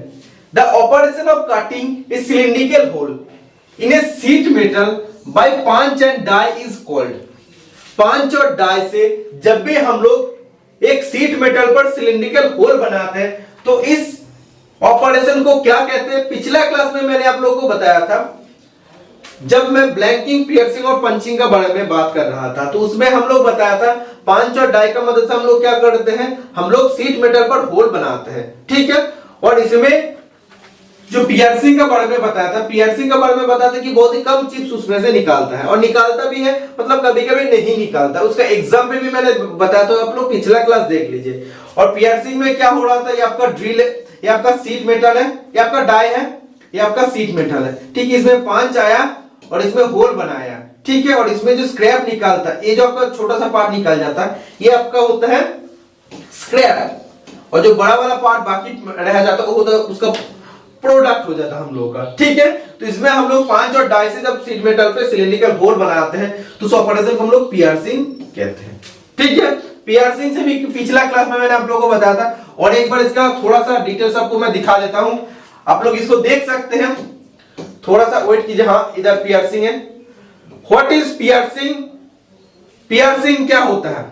the operation of cutting a cylindrical hole in a sheet metal by punch and die is called. Punch और डाई से जब भी हम लोग एक शीट मेटल पर सिलिंड्रिकल होल बनाते हैं तो इस ऑपरेशन को क्या कहते हैं? पिछला क्लास में मैंने आप लोगों को बताया था जब मैं ब्लैंकिंग, पियर्सिंग और पंचिंग का बारे में बात कर रहा था तो उसमें हम लोग बताया था पंच और डाई का मदद से हम लोग क्या करते हैं, हम लोग शीट मेटल पर होल बनाते हैं। ठीक है, और इसमें जो पियर्सिंग का बारे में बताया था, पियर्सिंग का बारे में बताया था कि बहुत ही कम चिप्स उसमें से निकालता है और निकालता भी है, मतलब कभी कभी नहीं निकालता। उसका एग्जाम्पल भी मैंने बताया था, आप लोग पिछला क्लास देख लीजिए। और पियर्सिंग में क्या हो रहा था, ये आपका ड्रिल है, ये आपका शीट मेटल है, ये आपका डाई है, ये आपका शीट मेटल है। ठीक है, इसमें पंच आया और इसमें होल बनाया। ठीक है, और इसमें जो स्क्रैप निकालता है, ये जो आपका छोटा सा पार्ट निकल जाता है ये आपका होता है स्क्रैप और जो बड़ा वाला पार्ट बाकी रह जाता है वो होता है उसका प्रोडक्ट हो जाता है हम लोग का। ठीक है, तो इसमें हम लोग पंच और डाई से जब शीट मेटल पे सिलिंड्रिकल होल बनाते हैं तो उस ऑपरेशन को हम लोग पियर्सिंग कहते हैं। ठीक है, पियर्सिंग से भी पिछला क्लास में मैंने आप लोगों को बताया था और एक बार इसका थोड़ा सा डिटेल्स आपको मैं दिखा देता हूं, आप लोग इसको देख सकते हैं। थोड़ा सा वेट कीजिए, हाँ इधर पियर्सिंग है। What is piercing? पियर्सिंग क्या होता है?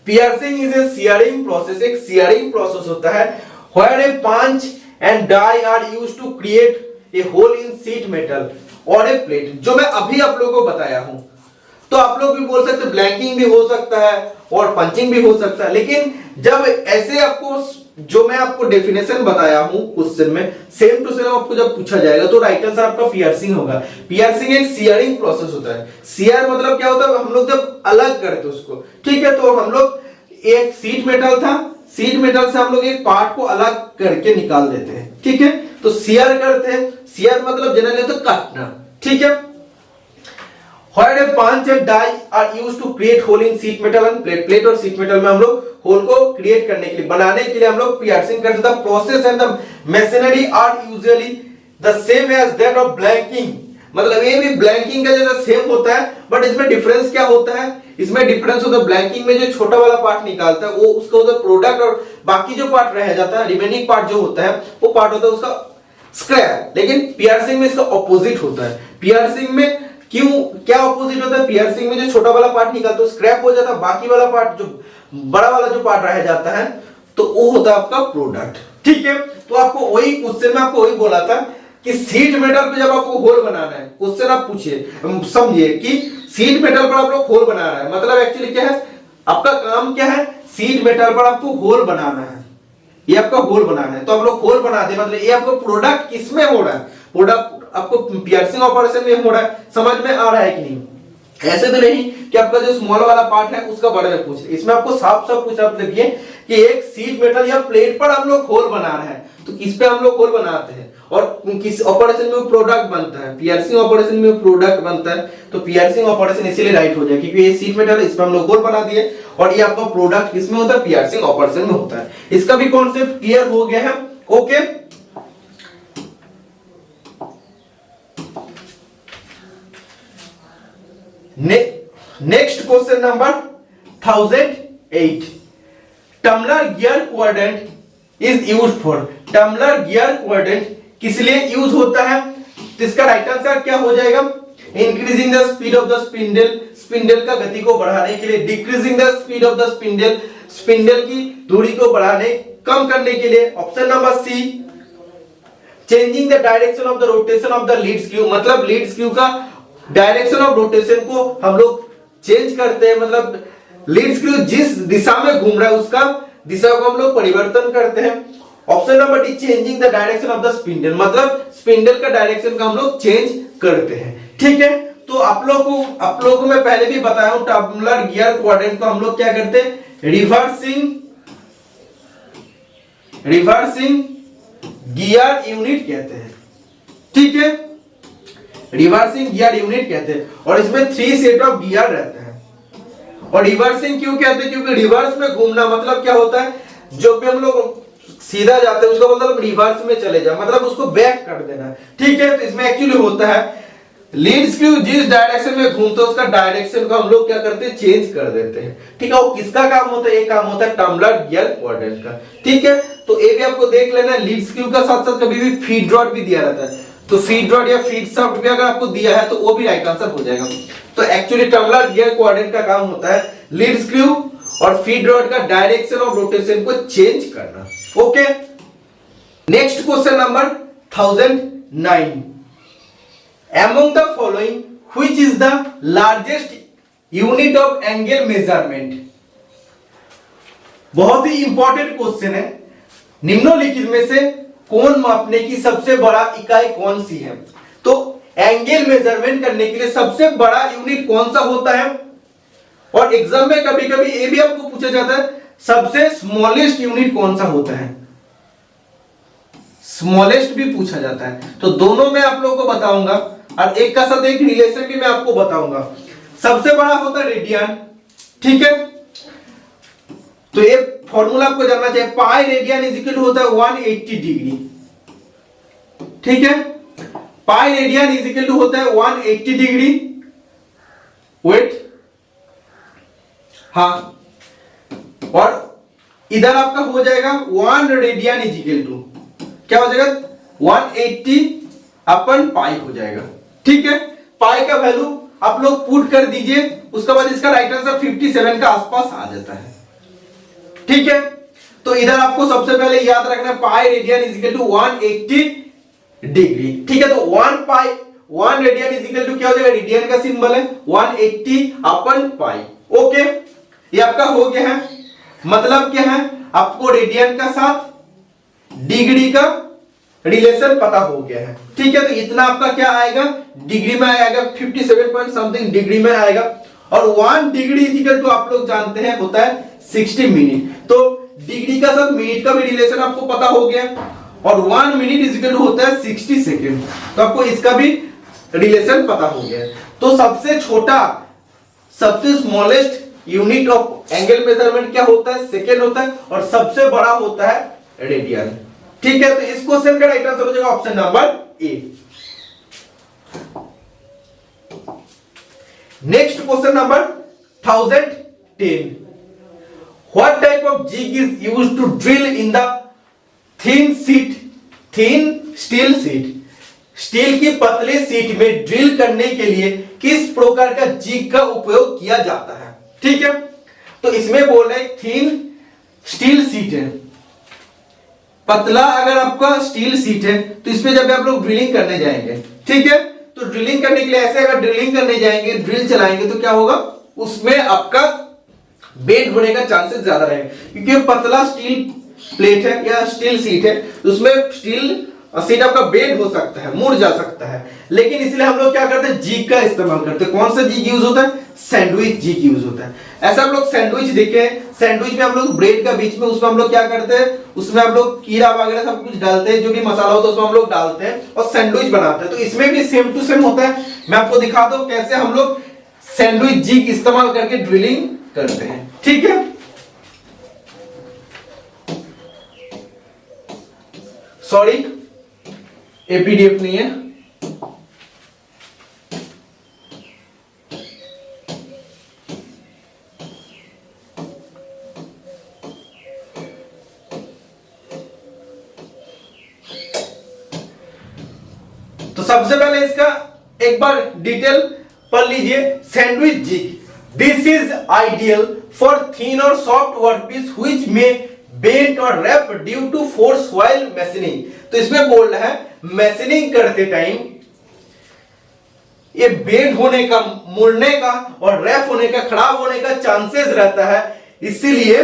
Piercing is a shearing process, एक शियरिंग प्रोसेस होता है where a punch and die are used to create a hole in sheet metal और a plate, जो मैं अभी आप लोगों को बताया हूं। तो आप लोग भी बोल सकते हैं ब्लैंकिंग भी हो सकता है और पंचिंग भी हो सकता है, लेकिन जब ऐसे आपको जो मैं आपको डेफिनेशन बताया हूं क्वेश्चन में सेम टू सेम आपको जब पूछा जाएगा तो राइट आंसर आपका पियर्सिंग होगा। पियर्सिंग एक शियरिंग प्रोसेस होता है। शियर मतलब क्या होता है, हम लोग जब अलग करते उसको। ठीक है, तो हम लोग एक शीट मेटल था, शीट मेटल से हम लोग एक पार्ट को अलग करके निकाल देते हैं। ठीक है, तो शियर करते हैं। शियर मतलब जनरली होता है काटना। ठीक है, where a punch and die are used to create hole in sheet metal and plate, plate और शीट मेटल में हम लोग होल को क्रिएट करने के लिए, बनाने के लिए हम लोग पियर्सिंग करते हैं। The process and the machinery are usually the same as that of blanking, मतलब ये भी ब्लैंकिंग का जैसा सेम होता है बट इसमें डिफरेंस क्या होता है? इसमें डिफरेंस होता है ब्लैंकिंग में जो छोटा वाला पार्ट निकालता है वो उसका होता है प्रोडक्ट और बाकी जो पार्ट रह जाता है, रिमेनिंग पार्ट जो होता है वो पार्ट होता है उसका स्क्रैप। लेकिन पियर्सिंग में इसका ऑपोजिट होता है। पियर्सिंग में क्यों, क्या ऑपोजिट होता है? पियर्सिंग में जो छोटा वाला पार्ट निकालता है स्क्रैप हो जाता है, बाकी वाला पार्ट जो बड़ा वाला जो पार्ट रह जाता है तो वो होता है आपका प्रोडक्ट। ठीक है, तो आपको वही क्वेश्चन में आपको वही बोला था कि शीट मेटल पे जब आपको होल बनाना है, क्वेश्चन आप पूछिए, समझिए कि शीट मेटल पर आप लोग होल बना रहे हैं, मतलब एक्चुअली क्या है, आपका काम क्या है, शीट मेटल पर आपको होल बनाना है। ये आपका होल बनाना है तो आप लोग होल बनाते हैं, मतलब ये आपको प्रोडक्ट किसमें हो रहा है? प्रोडक्ट आपको पियर्सिंग ऑपरेशन में हो रहा है। समझ में आ रहा है कि नहीं? ऐसे तो नहीं कि आपका जो स्मॉल वाला पार्ट है उसका बारे में पूछ रहे, इसमें आपको साफ साफ कुछ आप देखिए कि एक शीट मेटल या प्लेट पर हम लोग होल बना रहे हैं, तो किस पे हम लोग होल बनाते हैं और किस ऑपरेशन में प्रोडक्ट बनता है, पियर्सिंग ऑपरेशन में प्रोडक्ट बनता है, तो पियर्सिंग ऑपरेशन इसीलिए राइट हो जाए क्योंकि ये शीट मेटल है, इस पे हम लोग होल बना दिए और ये आपका प्रोडक्ट किसमें होता है, पियर्सिंग ऑपरेशन में होता है। इसका भी कॉन्सेप्ट क्लियर हो गया है। Okay, next question number 1008, tumbler gear quadrant is used for, tumbler gear quadrant किस लिए यूज होता है, तो इसका राइट आंसर क्या हो जाएगा, increasing the speed of the spindle, spindle का गति को बढ़ाने के लिए, decreasing the speed of the spindle, spindle की दूरी को बढ़ाने कम करने के लिए। Option number C, changing the direction of the rotation of the lead screw, मतलब लीड स्क्रू का डायरेक्शन ऑफ रोटेशन को हम लोग चेंज करते हैं, मतलब लीड स्क्रू जिस दिशा में घूम रहा है उसका दिशा को हम लोग परिवर्तन करते हैं। Option number D, changing the direction of the spindle, मतलब स्पिंडल का डायरेक्शन का हम लोग चेंज करते हैं। ठीक है, तो आप लोगों को मैं पहले भी बताया हूं, टम्बलर गियर क्वाड्रेंट को हम लोग क्या करते हैं, रिवर्सिंग गियर यूनिट कहते हैं। ठीक है, रिवर्सिंग गियर यूनिट कहते हैं और इसमें 3 सेट ऑफ गियर रहते हैं। और रिवर्सिंग क्यों कहते हैं, क्योंकि रिवर्स में घूमना मतलब क्या होता है, जो भी हम लोग सीधा जाते हैं उसका मतलब रिवर्स में चले जाए, मतलब उसको बैक कर देना। ठीक है, तो इसमें एक्चुअली होता है लीड स्क्रू जिस डायरेक्शन में घूमता है उसका डायरेक्शन को हम लोग क्या करते हैं, चेंज कर देते हैं। ठीक है, वो किसका काम होता है, ये काम होता है टम्बलर गियर क्वाड्रेंट का। ठीक है, तो ये भी आपको देख लेना, लीड स्क्रू का साथ साथ कभी भी फीड रॉड भी दिया रहता है, तो फीड रॉड या फीड शाफ्ट भी अगर आपको दिया है तो वो भी राइट आंसर हो जाएगा। तो एक्चुअली टम्बलर गियर क्वाड्रेंट का काम होता है लीड स्क्रू और फीड रॉड का डायरेक्शन ऑफ रोटेशन को चेंज करना। Okay, next question number 1009, among the following which is the largest unit of angle measurement, बहुत ही इंपॉर्टेंट क्वेश्चन है, निम्नलिखित में से कोण मापने की सबसे बड़ा इकाई कौन सी है। तो एंगल मेजरमेंट करने के लिए सबसे बड़ा यूनिट कौन सा होता है, और एग्जाम में कभी कभी ये भी आपको पूछा जाता है सबसे स्मॉलेस्ट यूनिट कौन सा होता है, स्मॉलेस्ट भी पूछा जाता है। तो दोनों मैं आप लोगों को बताऊंगा और एक का साथ एक रिलेशन भी मैं आपको बताऊंगा। सबसे बड़ा होता है रेडियन। ठीक है, तो ये फॉर्मूला आपको जानना चाहिए, pi radian is equal to होता है 180 डिग्री। ठीक है, pi radian is equal to होता है 180 डिग्री। वेट, हाँ, और इधर आपका हो जाएगा 1 रेडियन इज इक्वल टू क्या हो जाएगा, 180 अपन पाई हो जाएगा। ठीक है, पाई का वैल्यू आप लोग पुट कर दीजिए, उसके बाद इसका राइट आंसर 57 का आसपास आ जाता है। ठीक है, तो इधर आपको सबसे पहले याद रखना है pi radian is equal to 180 degree. ठीक है, तो 1 रेडियन इज इक्वल टू क्या हो जाएगा, रेडियन का सिंबल है 180 अपन पाई। ओके, ये आपका हो गया है। मतलब क्या है, आपको रेडियन का साथ डिग्री का रिलेशन पता हो गया है। ठीक है, तो इतना आपका क्या आएगा, डिग्री में आएगा 57 पॉइंट समथिंग डिग्री में आएगा। और 1 डिग्री इक्वल टू आप लोग जानते हैं होता है 60 मिनट। तो डिग्री का साथ मिनट का भी रिलेशन आपको पता हो गया, और 1 मिनट इक्वल टू होता है 60 सेकेंड। तो आपको इसका भी रिलेशन पता हो गया। तो सबसे छोटा, सबसे smallest unit of angle measurement क्या होता है, सेकेंड होता है, और सबसे बड़ा होता है रेडियन। ठीक है, तो इस क्वेश्चन का राइट आंसर हो जाएगा option number A. Next question number 1010, what type of jig is used to drill in the thin steel sheet, steel की पतली शीट में ड्रिल करने के लिए किस प्रकार का जिग का उपयोग किया जाता है। ठीक है, तो इसमें बोल रहे थिन स्टील शीट है, पतला अगर आपका स्टील शीट है, तो इसमें जब आप लोग ड्रिलिंग करने जाएंगे, ठीक है, तो ड्रिलिंग करने के लिए ऐसे अगर ड्रिलिंग करने जाएंगे, ड्रिल चलाएंगे, तो क्या होगा, उसमें आपका बेंड होने का चांसेस ज्यादा रहेगा, क्योंकि पतला स्टील प्लेट है या स्टील शीट है, उसमें स्टील सीट आपका बेंड हो सकता है, मुड़ जा सकता है, लेकिन इसलिए हम लोग क्या करते हैं, जिग का इस्तेमाल करते हैं। कौन सा जिग यूज होता है, सैंडविच जिग यूज होता है। ऐसा हम लोग सैंडविच देखे हैं, सैंडविच में हम लोग ब्रेड का बीच में उसमें हम लोग क्या करते हैं, उसमें हम लोग कीड़ा वगैरह सब कुछ डालते हैं, जो भी मसाला होता है उसमें हम लोग डालते हैं और सैंडविच बनाते हैं। तो इसमें भी सेम टू सेम होता है। मैं आपको दिखाता हूं कैसे हम लोग सैंडविच जिग इस्तेमाल करके ड्रिलिंग करते हैं, ठीक है। सॉरी, ये पीडीएफ नहीं है। तो सबसे पहले इसका एक बार डिटेल पढ़ लीजिए। Sandwich jig, this is ideal for thin और soft workpiece which may bent और wrap due to force while machining. तो इसमें बोल रहा है मैशिंग करते टाइम ये बेंड होने का, मुड़ने का और रैप होने का, खराब होने का चांसेस रहता है, इसीलिए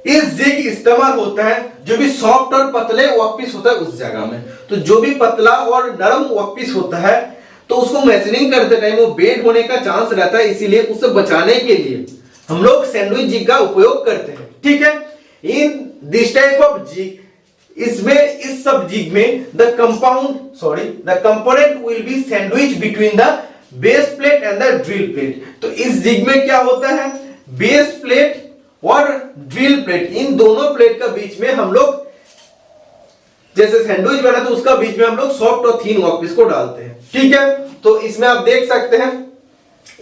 इस जिग इस्तेमाल होता है जो भी सॉफ्ट और पतले वर्कपीस होता है उस जगह में। तो जो भी पतला और नरम वर्कपीस होता है तो उसको मैशिंग करते टाइम वो बेंड होने का चांस रहता है, इसीलिए उससे बचाने के लिए हम लोग सैंडविच जिग का उपयोग करते हैं, ठीक है। In this type of jig, इसमें इस सब जिग में the component will be sandwich between the base plate and the drill plate. तो इस जिग में क्या होता है, बेस प्लेट और ड्रिल प्लेट, इन दोनों प्लेट का बीच में हम लोग जैसे सैंडविच बना तो उसका बीच में हम लोग सॉफ्ट और थिन वर्कपीस को डालते हैं, ठीक है। तो इसमें आप देख सकते हैं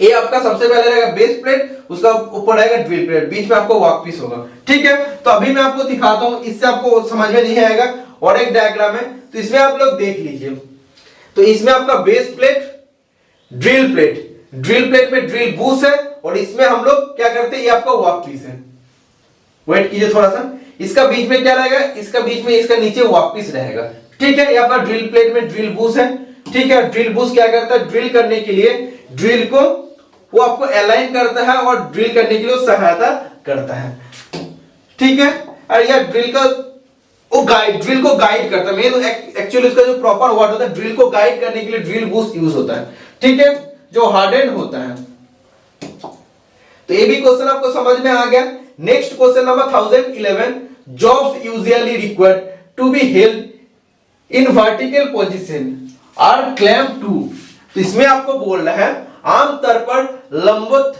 ये आपका सबसे पहले रहेगा बेस प्लेट, उसका ऊपर रहेगा ड्रिल प्लेट, बीच में आपको वर्कपीस होगा, ठीक है। तो अभी मैं आपको दिखाता हूं, इससे आपको समझ में नहीं आएगा। और एक डायग्राम है तो इसमें आप लोग देख लीजिए। तो इसमें आपका बेस प्लेट, ड्रिल प्लेट में ड्रिल बूस है और इसमें हम लोग क्या करते हैं, ये आपका वर्कपीस है। वेट कीजिए थोड़ा सा, इसका बीच में क्या रहेगा, इसका बीच में इसका नीचे वर्कपीस रहेगा, ठीक है। ये आपका ड्रिल प्लेट में ड्रिल बूस है, ठीक है। ड्रिल बूस क्या करता है, ड्रिल करने के लिए ड्रिल को वो आपको अलाइन करता है और ड्रिल करने के लिए सहायता करता है, ठीक है। और यह ड्रिल को गाइड करता है। मेन एक्चुअली इसका जो प्रॉपर वर्ड होता है, ड्रिल को गाइड करने के लिए ड्रिल बूस यूज होता है, ठीक है, जो हार्डेंड होता है। तो ये भी क्वेश्चन आपको समझ में आ गया। Next question number 1011, jobs usually required to be held in vertical position are clamp to. तो इसमें आपको बोल रहा है आमतौर पर लंबवत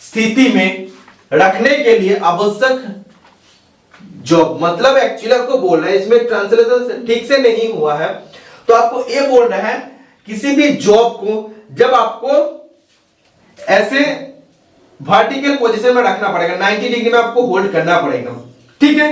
स्थिति में रखने के लिए आवश्यक जॉब, मतलब एक्चुअली आपको बोल रहा है, इसमें ट्रांसलेशन ठीक से नहीं हुआ है। तो आपको ये बोल रहा है किसी भी जॉब को जब आपको ऐसे वर्टिकल पोजीशन में रखना पड़ेगा, 90 डिग्री में आपको होल्ड करना पड़ेगा, ठीक है।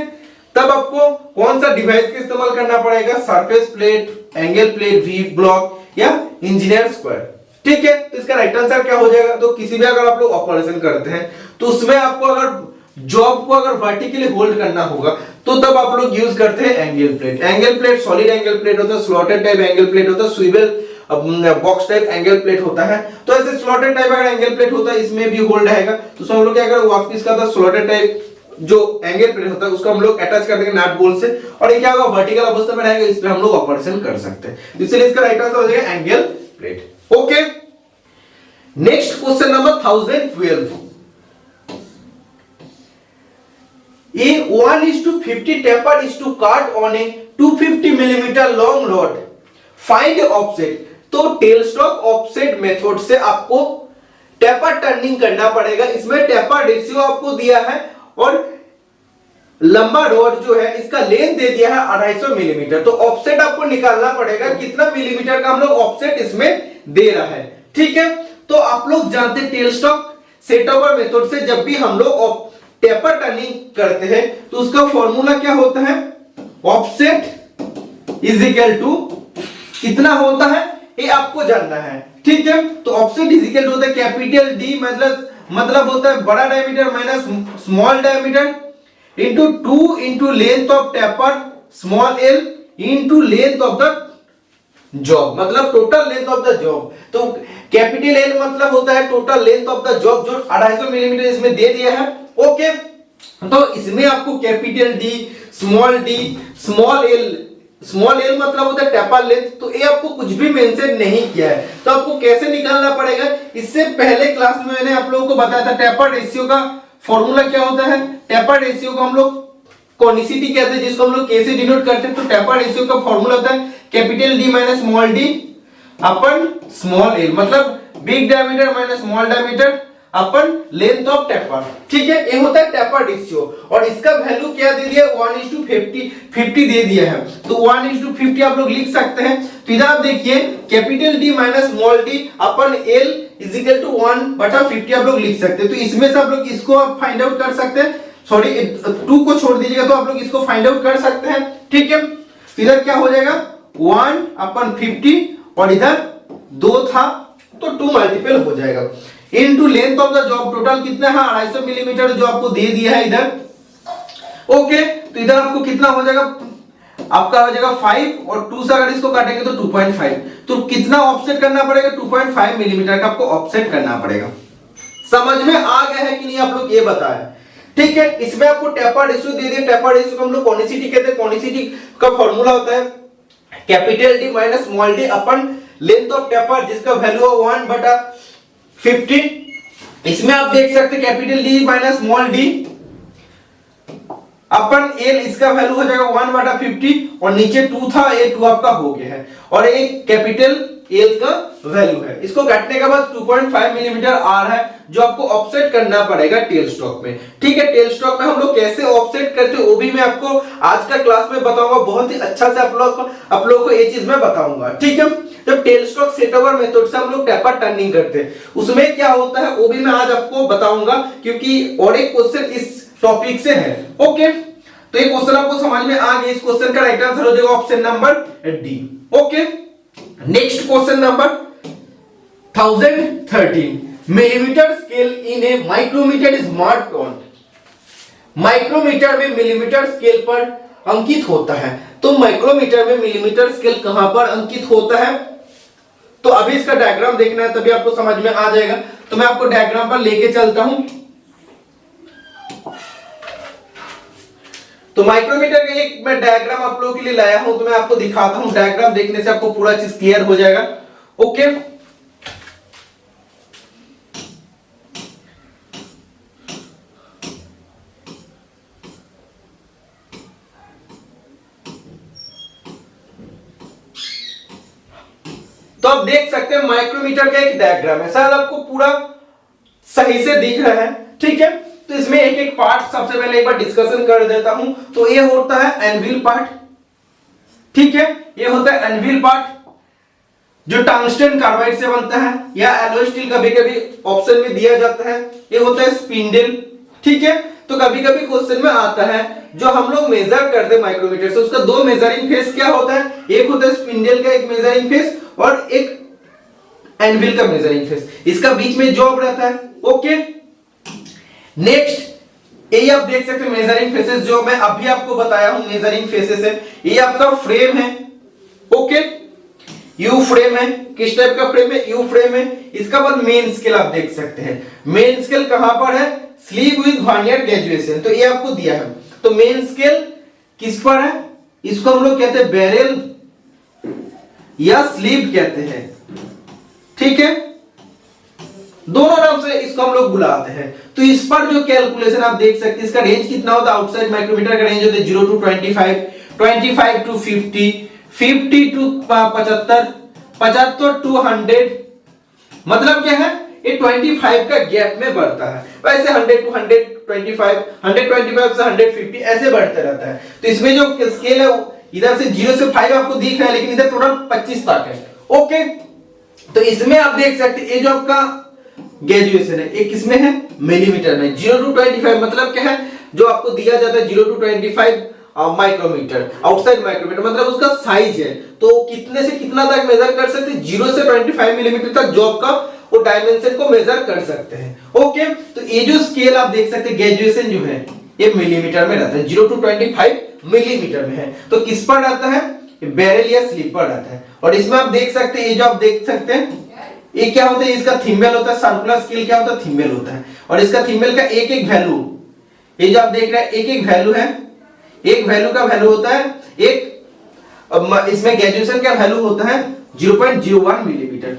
तब आपको कौन सा डिवाइस का इस्तेमाल करना पड़ेगा, surface plate, angle plate, V block या इंजीनियर स्क्वायर, ठीक है। तो इसका राइट आंसर क्या हो जाएगा, तो किसी भी अगर आप लोग ऑपरेशन करते हैं तो उसमें आपको अगर जॉब को अगर वर्टिकली होल्ड करना होगा तो तब आप लोग यूज करते हैं angle plate. Angle plate solid angle plate होता है, स्लॉटेड टाइप एंगल प्लेट होता है, swivel box type angle plate होता है। तो ऐसे स्लॉटेड टाइप अगर एंगल प्लेट होता है इसमें भी होल्ड रहेगा, तो उसमें हम लोग क्या करें, वर्कपीस का था स्लॉटेड टाइप जो एंगल प्लेट होता है उसको हम लोग अटैच कर देंगे नट बोल्ट से, और ये क्या होगा, वर्टिकल अवस्था में रहेगा, इस पे हम लोग ऑपरेशन कर सकते हैं। इसलिए इसका राइट आंसर हो जाएगा angle plate. Okay, next question number 1012, A 1:50 taper is to cut on a 250 mm long rod. Find offset. तो टेल स्टॉक ऑफसेट मेथड से आपको टेपर टर्निंग करना पड़ेगा। इसमें टेपर रेशियो आपको दिया है और लंबा रॉड जो है इसका लेंथ दे दिया है 250 मिलीमीटर। तो ऑफसेट आपको निकालना पड़ेगा कितना मिलीमीटर का हम लोग ऑफसेट इसमें दे रहा है, ठीक है। तो आप लोग जानते हैं tell stock set over method से जब भी हम लोग टेपर टर्निंग करते हैं तो उसका फॉर्मूला क्या होता है, ऑफसेट इज इक्वल टू कितना होता है ये आपको जानना है, ठीक है। तो ऑफसेट इज इक्वल टू होता है कैपिटल डी, मतलब होता है बड़ा diameter minus small diameter into 2 into length of taper small L into length of the job, मतलब total length of the job. तो कैपिटल एल मतलब होता है total length of the job जो 250 मिलीमीटर इसमें दे दिया है, ओके। तो इसमें आपको capital D, small L small L मतलब होता है टेपर लेंथ, तो ये आपको कुछ भी मेंशन नहीं किया है, तो आपको कैसे निकालना पड़ेगा? इससे पहले क्लास में मैंने आप लोगों को बताया था टेपर रेशियो का फॉर्मूला क्या होता है। टेपर रेशियो को हम लोग कॉनिसिटी कहते हैं, जिसको हम लोग कैसे डिनोट करते हैं, तो टेपर रेशियो का फॉर्मूला होता है capital D minus small D upon small L, मतलब big diameter minus small diameter upon length of taper. ठीक है, ये होता है टेपर रेशियो, और इसका वैल्यू क्या दे दिया? 1:50 दे दिया है, तो 1:50 आप लोग लिख सकते हैं। तो इधर आप देखिए capital D minus small D upon L is equal to 1/50 आप लोग लिख सकते हैं। तो इसमें से आप लोग इसको आप फाइंड आउट कर सकते हैं, सॉरी 2 को छोड़ दीजिएगा, तो आप लोग इसको फाइंड आउट कर सकते हैं। ठीक है, इधर क्या हो जाएगा 1/50 और इधर 2 था तो 2 मल्टीपल हो जाएगा into length of the job. Total कितना है 250 मिलीमीटर जो आपको दे दिया है इधर। ओके, तो इधर आपको कितना हो जाएगा? आपका हो जाएगा 5 और 2 से अगर इसको काटेंगे तो 2.5, तो कितना ऑफसेट करना पड़ेगा? 2.5 मिलीमीटर का आपको ऑफसेट करना पड़ेगा। समझ में आ गया है कि नहीं आप लोग ये बताएं। ठीक है, इसमें आपको टेपर रेशियो दे दिया। टेपर रेशियो को हम लोग कॉनिसिटी कहते हैं। कॉनिसिटी का फॉर्मूला होता है capital D minus small D upon length of taper, जिसका वैल्यू है 1/50। इसमें आप देख सकते हैं capital D minus small D upon L, इसका वैल्यू हो जाएगा 1/50 और नीचे 2 था, ये 2 आपका हो गया है, और एक कैपिटल एल का वैल्यू है। इसको काटने के बाद 2.5 मिलीमीटर आ रहा है जो आपको ऑफसेट करना पड़ेगा टेल स्टॉक में। ठीक है, टेल स्टॉक में हम लोग कैसे ऑफसेट करते हैं वो भी मैं आपको आज का क्लास में बताऊंगा, बहुत ही अच्छा से आप लोगों को ये चीज मैं बताऊंगा। ठीक है, जब tell stock set over method से हम लोग टेपर टर्निंग करते हैं उसमें क्या होता है वो भी मैं आज आपको बताऊंगा, क्योंकि और एक क्वेश्चन इस टॉपिक से है। ओके, तो ये क्वेश्चन आपको समझ में आ गया। इस क्वेश्चन का राइट आंसर हो जाएगा option number D. Okay, next question number 1013 millimetre scale in a micrometer is marked on. Micrometer में मिलीमीटर स्केल पर अंकित होता है, तो माइक्रोमीटर में मिलीमीटर स्केल कहां पर अंकित होता है? तो अभी इसका डायग्राम देखना है तभी आपको समझ में आ जाएगा। तो मैं आपको डायग्राम पर लेके चलता हूं। तो माइक्रोमीटर का एक मैं डायग्राम आप लोगों के लिए लाया हूं, तो मैं आपको दिखाता हूं। डायग्राम देखने से आपको पूरा चीज क्लियर हो जाएगा। ओके, तो आप देख सकते हैं माइक्रोमीटर का एक डायग्राम है, शायद आपको पूरा सही से दिख रहा है। ठीक है, तो इसमें एक एक पार्ट सबसे पहले एक बार डिस्कशन कर देता हूं। तो ये होता है एनविल पार्ट। ठीक है, ये होता है एनविल पार्ट जो टंगस्टन कार्बाइड से बनता है, या एलॉय स्टील कभी कभी ऑप्शन में दिया जाता है। ये होता है स्पिंडल। ठीक है, तो कभी कभी क्वेश्चन में आता है जो हम लोग मेजर करते हैं माइक्रोमीटर से, उसका 2 मेजरिंग फेस क्या होता है? एक होता है स्पिंडल का एक मेजरिंग फेस और एक एनविल का मेजरिंग फेस, इसका बीच में जॉब रहता है। ओके, नेक्स्ट ये आप देख सकते हैं मेजरिंग फेसेस जो मैं अभी आपको बताया हूं मेजरिंग फेसेस है। ये आपका फ्रेम है। ओके, यू फ्रेम है। किस टाइप का फ्रेम है? यू फ्रेम है। इसका बाद मेन स्केल आप देख सकते हैं। मेन स्केल कहां पर है? स्लीव विद वर्नियर ग्रेजुएशन, तो ये आपको दिया है। तो मेन स्केल किस पर है? इसको हम लोग कहते हैं बैरल या स्लीव कहते हैं। ठीक है, दोनों नाम से इसको हम लोग बुलाते हैं। तो इस पर जो कैलकुलेशन आप देख सकते हैं, इसका रेंज कितना होता है? आउटसाइड माइक्रोमीटर का रेंज होता है 0 to 25, 25 to 50, 50 to 75, 75 to 100। मतलब क्या है? ये 25 का गैप में बढ़ता है। वैसे 100 to 125, 125 से 150 ऐसे बढ़ते रहता है। तो इसमें जो स्केल है इधर से 0 से 5 आपको दिख रहा है, लेकिन इधर टोटल 25 तक है। ओके, तो इसमें आप देख सकते हैं ये जो आपका ग्रेजुएशन है ये किसमें है? मिलीमीटर में। 0 to 25 मतलब क्या है? जो आपको दिया जाता है 0 to 25 माइक्रोमीटर, आउटसाइड माइक्रोमीटर मतलब उसका साइज है। तो कितने से कितना तक मेजर कर सकते हैं? 0 से 25 मिलीमीटर तक जॉब का वो डायमेंशन को मेजर कर सकते हैं। ओके, तो ये जो स्केल आप देख सकते हैं ग्रेजुएशन जो है ये मिलीमीटर में रहता है, 0 to 25 मिलीमीटर में है। तो किस पर रहता है? बैरल या स्लीव पर रहता है। और इसमें आप देख सकते हैं ये जो आप देख सकते हैं ये क्या होता है? इसका थिम्बल होता है। सर्कुलर स्केल क्या होता है? थिम्बल होता है। और इसका थिम्बल का एक एक वैल्यू, ये जो आप देख रहे हैं एक एक वैल्यू है। एक वैल्यू का वैल्यू होता है एक अब इसमें ग्रेजुएशन का वैल्यू होता है 0.01 मिलीमीटर।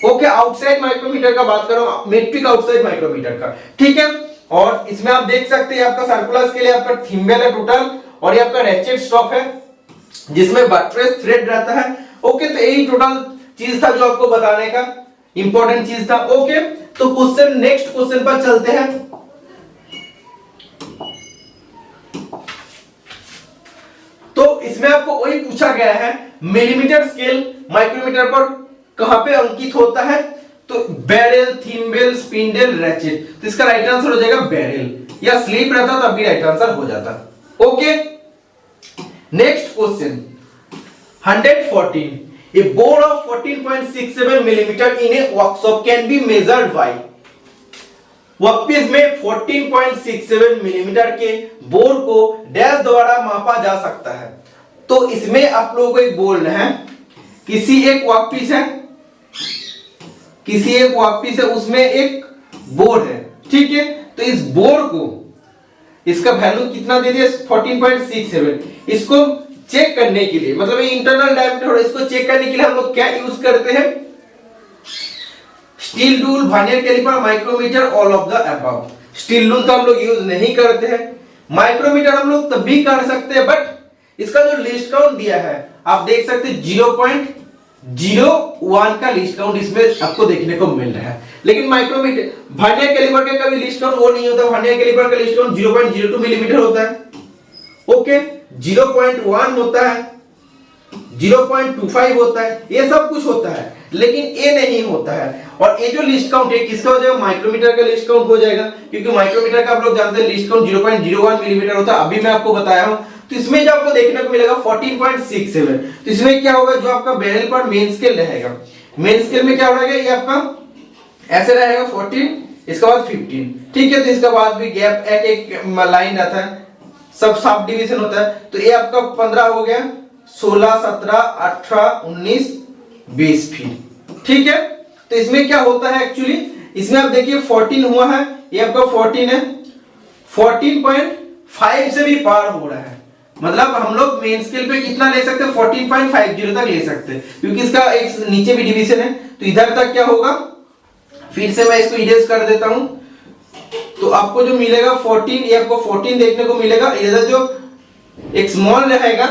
ओके, आउटसाइड माइक्रोमीटर का बात करो, मेट्रिक आउटसाइड माइक्रोमीटर का, ठीक है। और इसमें आप देख सकते हैं आपका सर्कुलर स्केल है, आपका थिम्बल है टोटल, और ये आपका रेचेट स्टॉप है जिसमें बट्रेस थ्रेड रहता है। ओके, तो यही टोटल चीज था जो आपको बताने का इंपॉर्टेंट चीज था। ओके, तो क्वेश्चन, नेक्स्ट क्वेश्चन पर चलते हैं। तो इसमें आपको वही पूछा गया है, मिलीमीटर स्केल माइक्रोमीटर पर कहां पे अंकित होता है? तो बैरल, थिम्बल, स्पिंडल, रेचेट। तो इसका राइट आंसर हो जाएगा बैरल, या स्लीप रहता तब भी राइट आंसर हो जाता। Okay, next question 114, a bore of 14.67 millimeter in a workshop can be measured by। Workpiece में 14.67 मिलीमीटर के बोर को डैश द्वारा मापा जा सकता है। तो इसमें आप लोगों को एक बोलना है, किसी एक वर्कपीस है, किसी एक वर्कपीस है, उसमें एक बोर है, ठीक है। तो इस बोर को, इसका वैल्यू कितना दे दिया 14.67, इसको चेक करने के लिए, मतलब ये इंटरनल डायमीटर, इसको चेक करने के लिए हम लोग क्या यूज करते हैं? Steel rule, vernier caliper, micrometer, all of the above. Steel rule तो हम लोग यूज नहीं करते हैं, माइक्रोमीटर हम लोग तब भी कर सकते हैं, बट इसका जो लिस्ट काउंट दिया है आप देख सकते हैं 0.01 का लिस्ट काउंट इसमें आपको देखने को मिल रहा है। लेकिन माइक्रोमीटर, वर्नियर कैलिपर का कभी लिस्ट काउंट वो नहीं होता, वर्नियर कैलिपर का लिस्ट काउंट 0.02 मिलीमीटर होता है। ओके, 0.1 होता है, 0.25 होता है, ये सब कुछ होता है, लेकिन ये नहीं होता है। और ये जो लिस्ट काउंट है किसका हो जाएगा? माइक्रोमीटर का लिस्ट काउंट हो जाएगा, क्योंकि माइक्रोमीटर का आप लोग जानते हैं लिस्ट काउंट 0.01 मिलीमीटर होता है, अभी मैं आपको बताया हूं। तो इसमें जो आपको देखने को मिलेगा 14.67, तो इसमें क्या होगा, जो आपका बैरल पर मेन स्केल रहेगा, मेन स्केल में क्या रहेगा, ये आपका ऐसे रहेगा 14, इसके बाद 15, ठीक है। तो इसके बाद भी गैप एक एक लाइन रहता है, सब सब डिवीजन होता है। तो ये आपका 15 हो गया, 16, 17, 18, 19, 20 फीट, ठीक है। तो इसमें क्या होता है एक्चुअली, इसमें आप देखिए 14 हुआ है, ये आपका 14 है, 14.5 से भी पार हो रहा है, मतलब हम लोग मेन स्केल पे कितना ले सकते हैं? 14.50 तक ले सकते हैं, क्योंकि इसका एक नीचे भी डिवीजन है। तो इधर तक क्या होगा, फिर से मैं इसको इरेज कर देता हूं, तो आपको जो मिलेगा 14, ये आपको 14 देखने को मिलेगा। इधर जो एक स्मॉल रहेगा,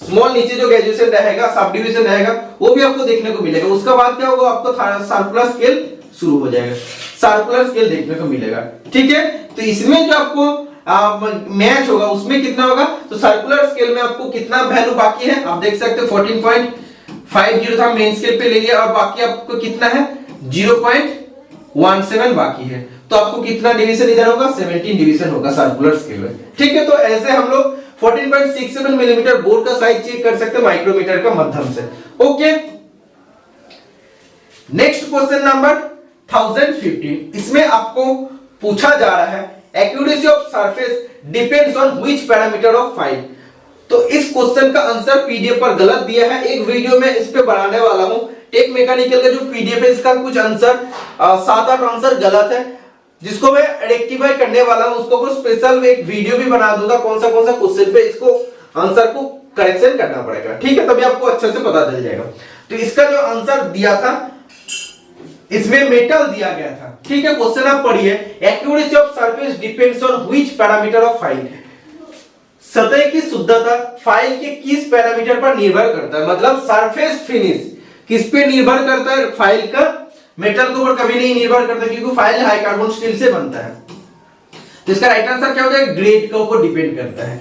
स्मॉल नीचे जो ग्रेजुएशन रहेगा, सब डिवीजन रहेगा, वो भी आपको देखने को मिलेगा। उसके बाद क्या होगा, आपको सर्कुलर स्केल शुरू हो जाएगा, सर्कुलर स्केल देखने को मिलेगा, ठीक है। तो इसमें जो आपको मैच होगा उसमें कितना होगा, तो सर्कुलर स्केल में आपको कितना वैल्यू बाकी है आप देख सकते हैं, 14.50 था मेन स्केल पे ले लिया, और बाकी आपको कितना है 0.17 बाकी है। तो आपको कितना डिवीजन इधर होगा, 17 डिवीजन होगा सर्कुलर स्केल में, ठीक है। तो ऐसे हम लोग 14.67 मिलीमीटर बोर का साइज चेक कर सकते हैं माइक्रोमीटर का माध्यम से। ओके, नेक्स्ट क्वेश्चन नंबर 1015, इसमें आपको पूछा जा रहा है accuracy of surface depends on which parameter of file. तो इस क्वेश्चन का आंसर पीडीएफ पर गलत दिया है, एक वीडियो में इस पे बनाने वाला हूं। टेक मैकेनिकल का जो पीडीएफ है इसका कुछ आंसर 7-8 आंसर गलत है, जिसको मैं रेक्टिफाई करने वाला हूं। उसको कुछ स्पेशल एक वीडियो भी बना दूंगा, कौन सा क्वेश्चन पे इसको आंसर को करेक्शन करना पड़ेगा, ठीक है, तभी आपको अच्छे से पता चल जाएगा। तो इसका जो आंसर दिया था इसमें मेटल दिया गया था, ठीक है। क्वेश्चन आप पढ़िए, accuracy of surface depends on which parameter of file. सतह की शुद्धता फाइल के किस पैरामीटर पर निर्भर करता है, मतलब सरफेस फिनिश किस पे निर्भर करता है, फाइल का मेटल के ऊपर कभी नहीं निर्भर करता, क्योंकि फाइल हाई कार्बन स्टील से बनता है। तो इसका राइट आंसर क्या हो जाएगा, ग्रेड के ऊपर डिपेंड करता है।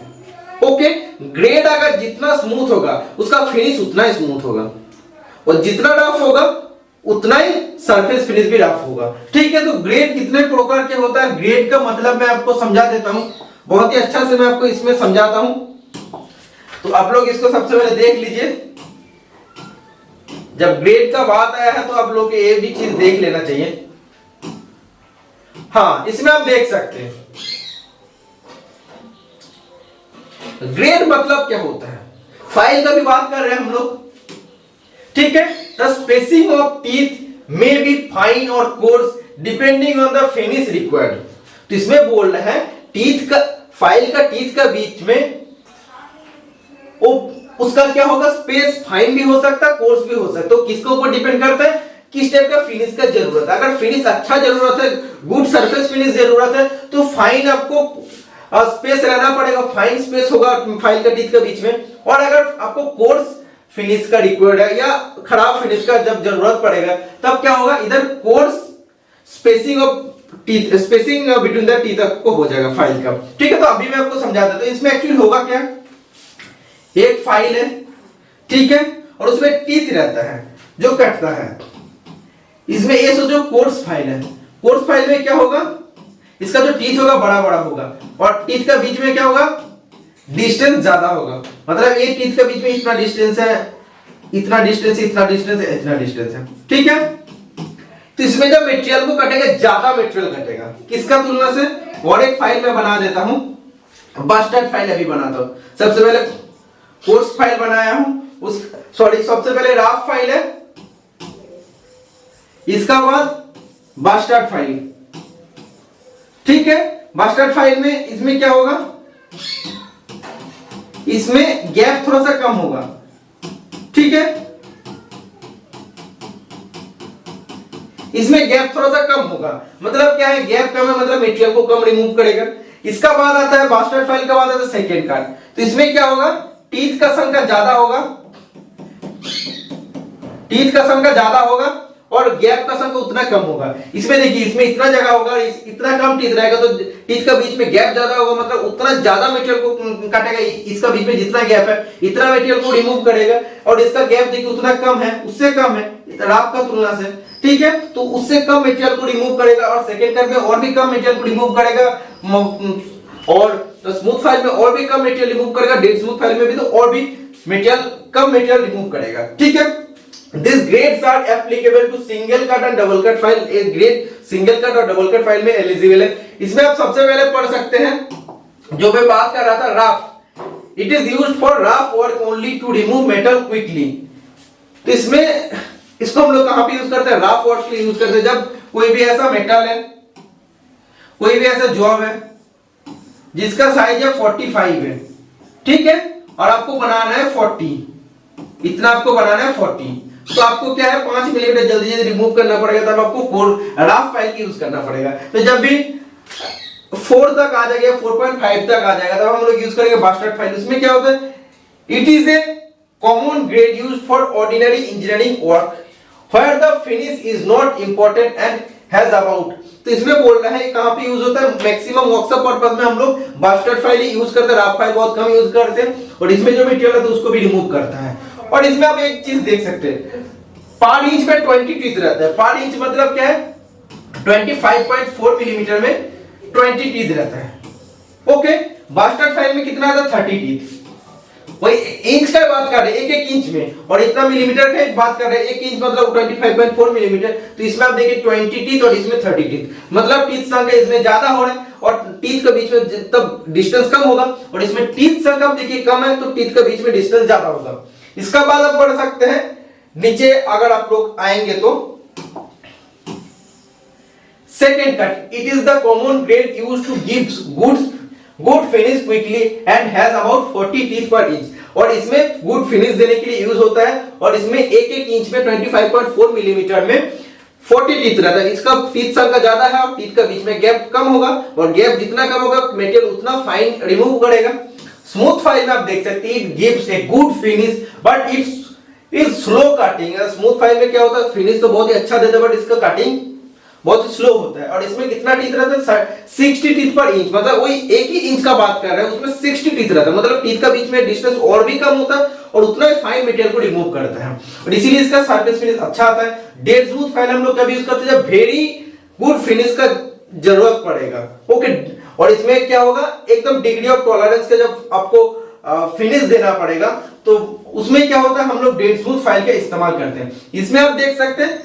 ओके, ग्रेड अगर जितना स्मूथ होगा उसका फिनिश उतना ही स्मूथ होगा, और जितना रफ होगा उतना ही सरफेस फिनिश भी रफ होगा, ठीक है। तो ग्रेड कितने प्रकार के होता है, ग्रेड का मतलब मैं आपको समझा देता हूं, बहुत ही अच्छा से मैं आपको इसमें समझाता हूं। तो आप लोग इसको सबसे पहले देख लीजिए, जब ग्रेड का बात आया है तो आप लोग ये भी चीज देख लेना चाहिए। हाँ, इसमें आप देख सकते हैं ग्रेड मतलब क्या होता है, फाइल का भी बात कर रहे हैं हम लोग, ठीक है। The spacing of teeth may be fine और coarse depending on the finish required. तो इसमें बोल रहा है टीथ का, फाइल का टीथ का बीच में उसका क्या होगा, स्पेस फाइन भी हो सकता है, कोर्स भी हो सकता है। तो किसके ऊपर डिपेंड करता है, किस टाइप का फिनिश का जरूरत है। अगर फिनिश अच्छा जरूरत है, गुड सरफेस फिनिश जरूरत है, तो फाइन आपको स्पेस रहना पड़ेगा, फाइन स्पेस होगा फाइल का टीथ के बीच में। और अगर आपको कोर्स फिनिश का रिक्वायर्ड है या खराब फिनिश का जब जरूरत पड़ेगा, तब क्या होगा, इधर course spacing of teeth, spacing between the teeth आपको हो जाएगा फाइल का। ठीक है, तो अभी मैं आपको समझा देता हूं। इसमें एक्चुअली होगा क्या, एक फाइल है, ठीक है, और उसमें टीथ रहता है जो कटता है। इसमें ये सोचो कोर्स फाइल है, कोर्स फाइल में क्या होगा, इसका जो टीथ होगा बड़ा बड़ा होगा, और टीथ का बीच में क्या होगा, डिस्टेंस ज्यादा होगा। मतलब ये टीथ के बीच में इतना डिस्टेंस है, इतना डिस्टेंस, इतना डिस्टेंस है, इतना डिस्टेंस है, ठीक है। तो इसमें जब मटेरियल को कटेगा, ज्यादा मटेरियल कटेगा, किसका तुलना से। और एक फाइल मैं बना देता हूं, बस्टर्ड फाइल अभी बनाता हूं। सबसे पहले कोर्स फाइल बनाया हूं, उस सबसे पहले रफ फाइल है, इसका बाद बस्टर्ड फाइल, ठीक है। बस्टर्ड फाइल में इसमें क्या होगा, इसमें गैप थोड़ा सा कम होगा, ठीक है, इसमें गैप थोड़ा सा कम होगा। मतलब क्या है, गैप कम है, मतलब मटेरियल को कम रिमूव करेगा। इसका बाद आता है बस्टर्ड फाइल का बाद आता है सेकेंड कार्ड। तो इसमें क्या होगा, टीथ का संख्या ज्यादा होगा, टीथ का संख्या ज्यादा होगा और गैप का संख्या उतना कम होगा। इसमें देखिए, इसमें इतना जगह होगा, इतना कम टीथ रहेगा, तो टीथ का बीच में गैप ज्यादा होगा, मतलब उतना ज्यादा मटेरियल को काटेगा। इसका बीच में जितना गैप है, इतना मटेरियल को रिमूव करेगा। और इसका गैप देखिए उतना कम है, उससे कम है रफ का तुलना से, ठीक है। तो उससे कम मटेरियल को रिमूव करेगा, और सेकेंड कार्ड में और भी कम मटेरियल को रिमूव करेगा, और तो स्मूथ फाइल में और भी कम मटेरियल रिमूव करेगा, डेड स्मूथ फाइल में भी तो और भी मटेरियल, कम मटेरियल रिमूव करेगा, ठीक है। These grades are applicable to single cut and double cut file. A grade single cut और double cut file में एलिजिबल है। इसमें आप सबसे पहले पढ़ सकते हैं, जो मैं बात कर रहा था, rough. It is used for rough work only to remove metal quickly. तो इसमें इसको हम लोग कहां पे यूज करते हैं, रफ वर्क के लिए यूज करते हैं। जब कोई भी ऐसा मेटल है, कोई भी ऐसा जॉब है जिसका साइज है 45 है, ठीक है, और आपको बनाना है 40, इतना आपको बनाना है 40, तो आपको क्या है 5 मिलीमीटर जल्दी जल्दी रिमूव करना पड़ेगा, तब आपको रफ फाइल की यूज करना पड़ेगा। तो जब भी 4 तक आ जाएगा, 4.5 तक आ जाएगा, तब हम लोग यूज करेंगे बस्टर्ड फाइल। इसमें क्या होता है, it is a common grade used for ordinary engineering work where the finish is not important and has about. तो इसमें बोल रहा है कहां पे यूज होता है, मैक्सिमम वर्कशॉप पर्पस में हम लोग बस्टर्ड फाइल ही यूज करते हैं, रफ फाइल बहुत कम यूज करते हैं, और इसमें जो मटेरियल है तो उसको भी रिमूव करता है। और इसमें आप एक चीज देख सकते हैं, पर इंच में 20 टीथ रहता है। पर इंच मतलब क्या है, 25.4 मिलीमीटर में 20 टीथ रहता है, ओके। बस्टर्ड फाइल में कितना आता है, 30 टीथ। वही इंच का बात कर रहे हैं, एक एक इंच में, और इतना मिलीमीटर का बात कर रहे हैं, एक इंच मतलब 25.4 मिलीमीटर। तो इसमें आप देखिए 20 टीथ और इसमें 30 टीथ, मतलब टीथ संख्या इसमें ज्यादा हो रहा है, और टीथ के बीच में तब डिस्टेंस कम होगा, और इसमें टीथ संख्या देखिए कम है, तो टीथ के बीच में डिस्टेंस ज्यादा होगा। इसका बाद आप पढ़ सकते हैं नीचे, अगर आप लोग आएंगे तो second cut, it is the common grade used to give good finish quickly and has about 40 teeth per inch. और इसमें गुड फिनिश देने के लिए यूज होता है, और इसमें एक एक इंच में 25.4 मिलीमीटर में 40 टीथ रहता है। इसका टीथ संख्या ज्यादा है, और टीथ का बीच में गैप कम होगा, और गैप जितना कम होगा मटेरियल उतना फाइन रिमूव करेगा। स्मूथ फाइल में आप देख सकते हैं, it gives a good finish but it's is slow cutting. Smooth file में क्या होता है, फिनिश तो बहुत ही अच्छा देता है, बट इसका कटिंग बहुत ही स्लो होता है। और इसमें कितना टीथ रहता है, 60 टीथ पर इंच, मतलब वही एक ही इंच का बात कर रहे हैं, उसमें 60 टीथ रहता है, मतलब टीथ का बीच में डिस्टेंस और भी कम होता है, और उतना ही फाइन मटेरियल को रिमूव करता है, और इसीलिए इसका सरफेस फिनिश अच्छा आता है। डेड स्मूथ फाइल हम लोग कभी यूज करते हैं जब वेरी गुड फिनिश का जरूरत पड़ेगा, ओके। और इसमें क्या होगा, एकदम डिग्री ऑफ टॉलरेंस का जब आपको फिनिश देना पड़ेगा, तो उसमें क्या होता है, हम लोग डेड स्मूथ फाइल का इस्तेमाल करते हैं। इसमें आप देख सकते हैं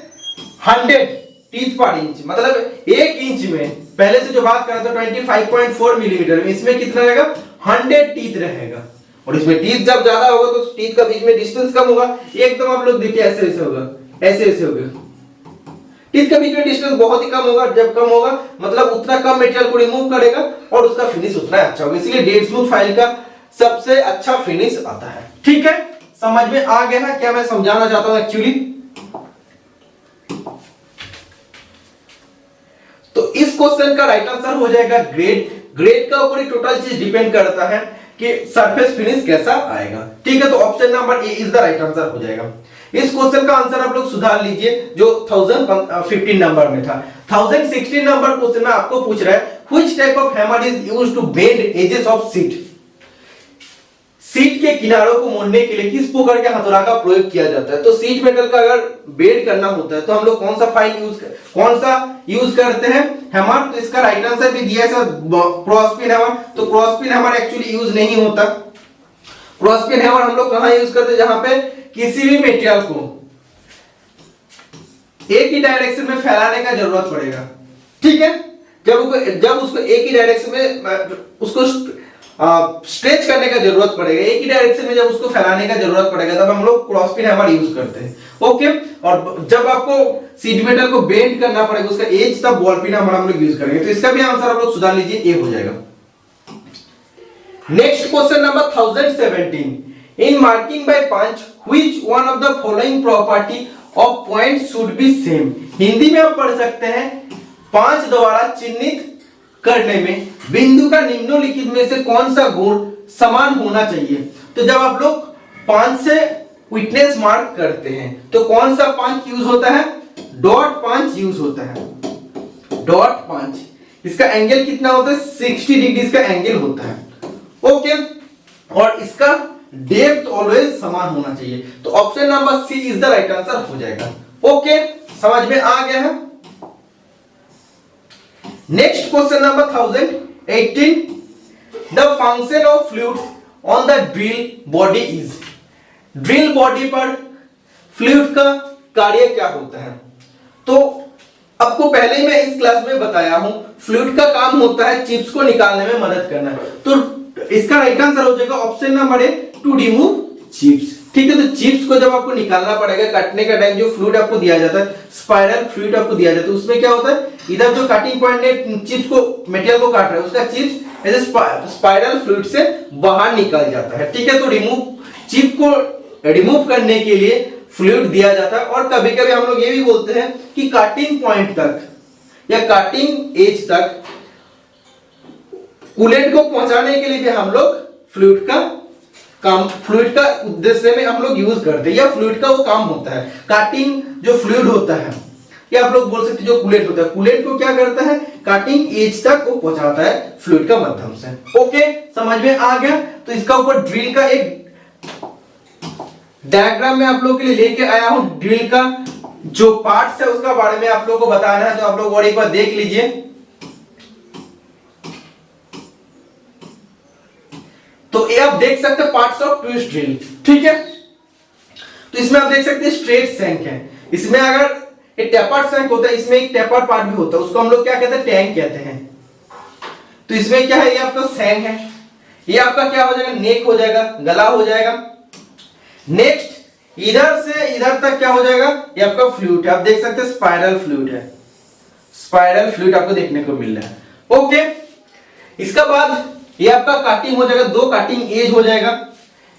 100 टीथ पर इंच, मतलब एक इंच में, पहले से जो बात कर रहा था 25.4 मिलीमीटर में, इसमें कितना रहेगा, 100 टीथ रहेगा। और इसमें टीथ जब ज्यादा होगा तो टीथ का बीच में डिस्टेंस कम होगा, एकदम आप लोग देखिए ऐसे ऐसे होगा, ऐसे ऐसे होगा, टीथ के बीच में डिस्टेंस बहुत ही कम होगा। जब कम होगा मतलब उतना कम मटेरियल को रिमूव करेगा, और उसका फिनिश उतना अच्छा होगा। इसलिए डेड स्मूथ फाइल का सबसे अच्छा फिनिश आता है। ठीक है, समझ में आ गया है क्या मैं समझाना चाहता हूं एक्चुअली। तो इस क्वेश्चन का राइट आंसर हो जाएगा ग्रेड। ग्रेड का ऊपर टोटल चीज डिपेंड करता है कि सरफेस फिनिश कैसा आएगा। ठीक है, तो option number A is the right answer हो जाएगा। इस क्वेश्चन का आंसर आप लोग सुधार लीजिए जो 1015 नंबर में था। 1016 नंबर क्वेश्चन में आपको पूछ रहा है which type of hammer is used to bend edges of sheet. Sheet के किनारों को मोड़ने के लिए किस प्रकार के हथौड़ा का प्रयोग किया जाता है। तो सीट मेटल का अगर बेंड करना होता है तो हम लोग कौन सा यूज करते हैं, हैमर। तो इसका राइट आंसर भी दिया है सर क्रॉसपिन हैमर। तो क्रॉसपिन हैमर एक्चुअली यूज नहीं होता। क्रॉसपिन हैमर हम लोग कहां यूज करते हैं, जहां पे किसी भी मटेरियल को एक ही डायरेक्शन में फैलाने का जरूरत पड़ेगा। ठीक है, जब उसको एक ही डायरेक्शन में उसको स्ट्रेच करने का जरूरत पड़ेगा, एक ही डायरेक्शन में जब उसको फैलाने का जरूरत पड़ेगा तब हम लोग क्रॉसपिन हैमर यूज करते हैं। ओके, और जब आपको सीट मेटल को बेंड करना पड़ेगा उसका एज, तब बॉल पिन हैमर हम लोग यूज करेंगे। तो इसका भी आंसर आप लोग सुधार लीजिए, ए हो जाएगा। Next question number 1017 in marking by punch which one of the following property of point should be same. Hindi में आप पढ़ सकते हैं पांच द्वारा चिन्हित करने में बिंदु का निम्नलिखित में से कौन सा गुण समान होना चाहिए। तो जब आप लोग पांच से विटनेस मार्क करते हैं तो कौन सा पांच यूज होता है, डॉट पांच यूज होता है। डॉट पांच, इसका एंगल कितना होता है, 60 डिग्री का एंगल होता है। ओके, और इसका डेप्थ ऑलवेज समान होना चाहिए। तो option number C is the right answer हो जाएगा। ओके, समझ में आ गया है। Next question number 1018 the function of fluids on the drill body is. Drill body पर फ्लूइड का कार्य क्या होता है। तो आपको पहले ही मैं इस क्लास में बताया हूं फ्लूइड का काम होता है चिप्स को निकालने में मदद करना। तो इसका राइट आंसर हो जाएगा option number A to remove chips. ठीक है, तो चिप्स को जब आपको निकालना पड़ेगा काटने का टाइम जो फ्लूइड आपको दिया जाता है, स्पाइरल फ्लूइड आपको दिया जाता है, उसमें क्या होता है इधर जो कटिंग पॉइंट ने चिप्स को मटेरियल को काट रहा है उसका चिप्स ऐसे स्पाइरल फ्लूइड से बाहर निकल जाता है। ठीक है, तो चिप को रिमूव करने के लिए फ्लूइड दिया जाता है। और कभी कभी हम लोग ये भी बोलते हैं कि कटिंग पॉइंट तक या कटिंग एज तक कूलेंट को पहुंचाने के लिए भी हम लोग फ्लूइड का उद्देश्य में हम लोग यूज करते हैं, या फ्लूइड का वो काम होता है। काटिंग जो फ्लूइड होता है या आप लोग बोल सकते हैं जो कूलेंट होता है, कूलेंट को क्या करता है काटिंग एज तक वो पहुंचाता है फ्लूइड का माध्यम से। ओके, समझ में आ गया। तो इसका ऊपर ड्रिल का एक डायग्राम में आप लोगों के लिए लेके आया हूं। ड्रिल का जो पार्ट्स है उसका बारे में आप लोगों को बताना है, तो आप लोग और एक बार देख लीजिए। तो ये आप देख सकते हैं पार्ट्स ऑफ ट्विस्ट ड्रिल। ठीक है, तो इसमें आप देख सकते हैं स्ट्रेट सैंक है। इसमें अगर एक टेपर्ड सैंक होता है, इसमें एक टेपर्ड पार्ट भी होता है, उसको हम लोग क्या कहते हैं टैंक कहते हैं। तो इसमें क्या है, ये आपका सैंक है, ये आपका क्या हो जाएगा नेक हो जाएगा, गला हो जाएगा। नेक्स्ट इधर से इधर तक क्या हो जाएगा, ये आपका फ्लूइड है। आप देख सकते हैं स्पाइरल फ्लूइड है, स्पाइरल फ्लूइड आपको देखने को मिल रहा है। ओके, इसका बाद ये आपका काटिंग हो जाएगा, दो काटिंग एज हो जाएगा,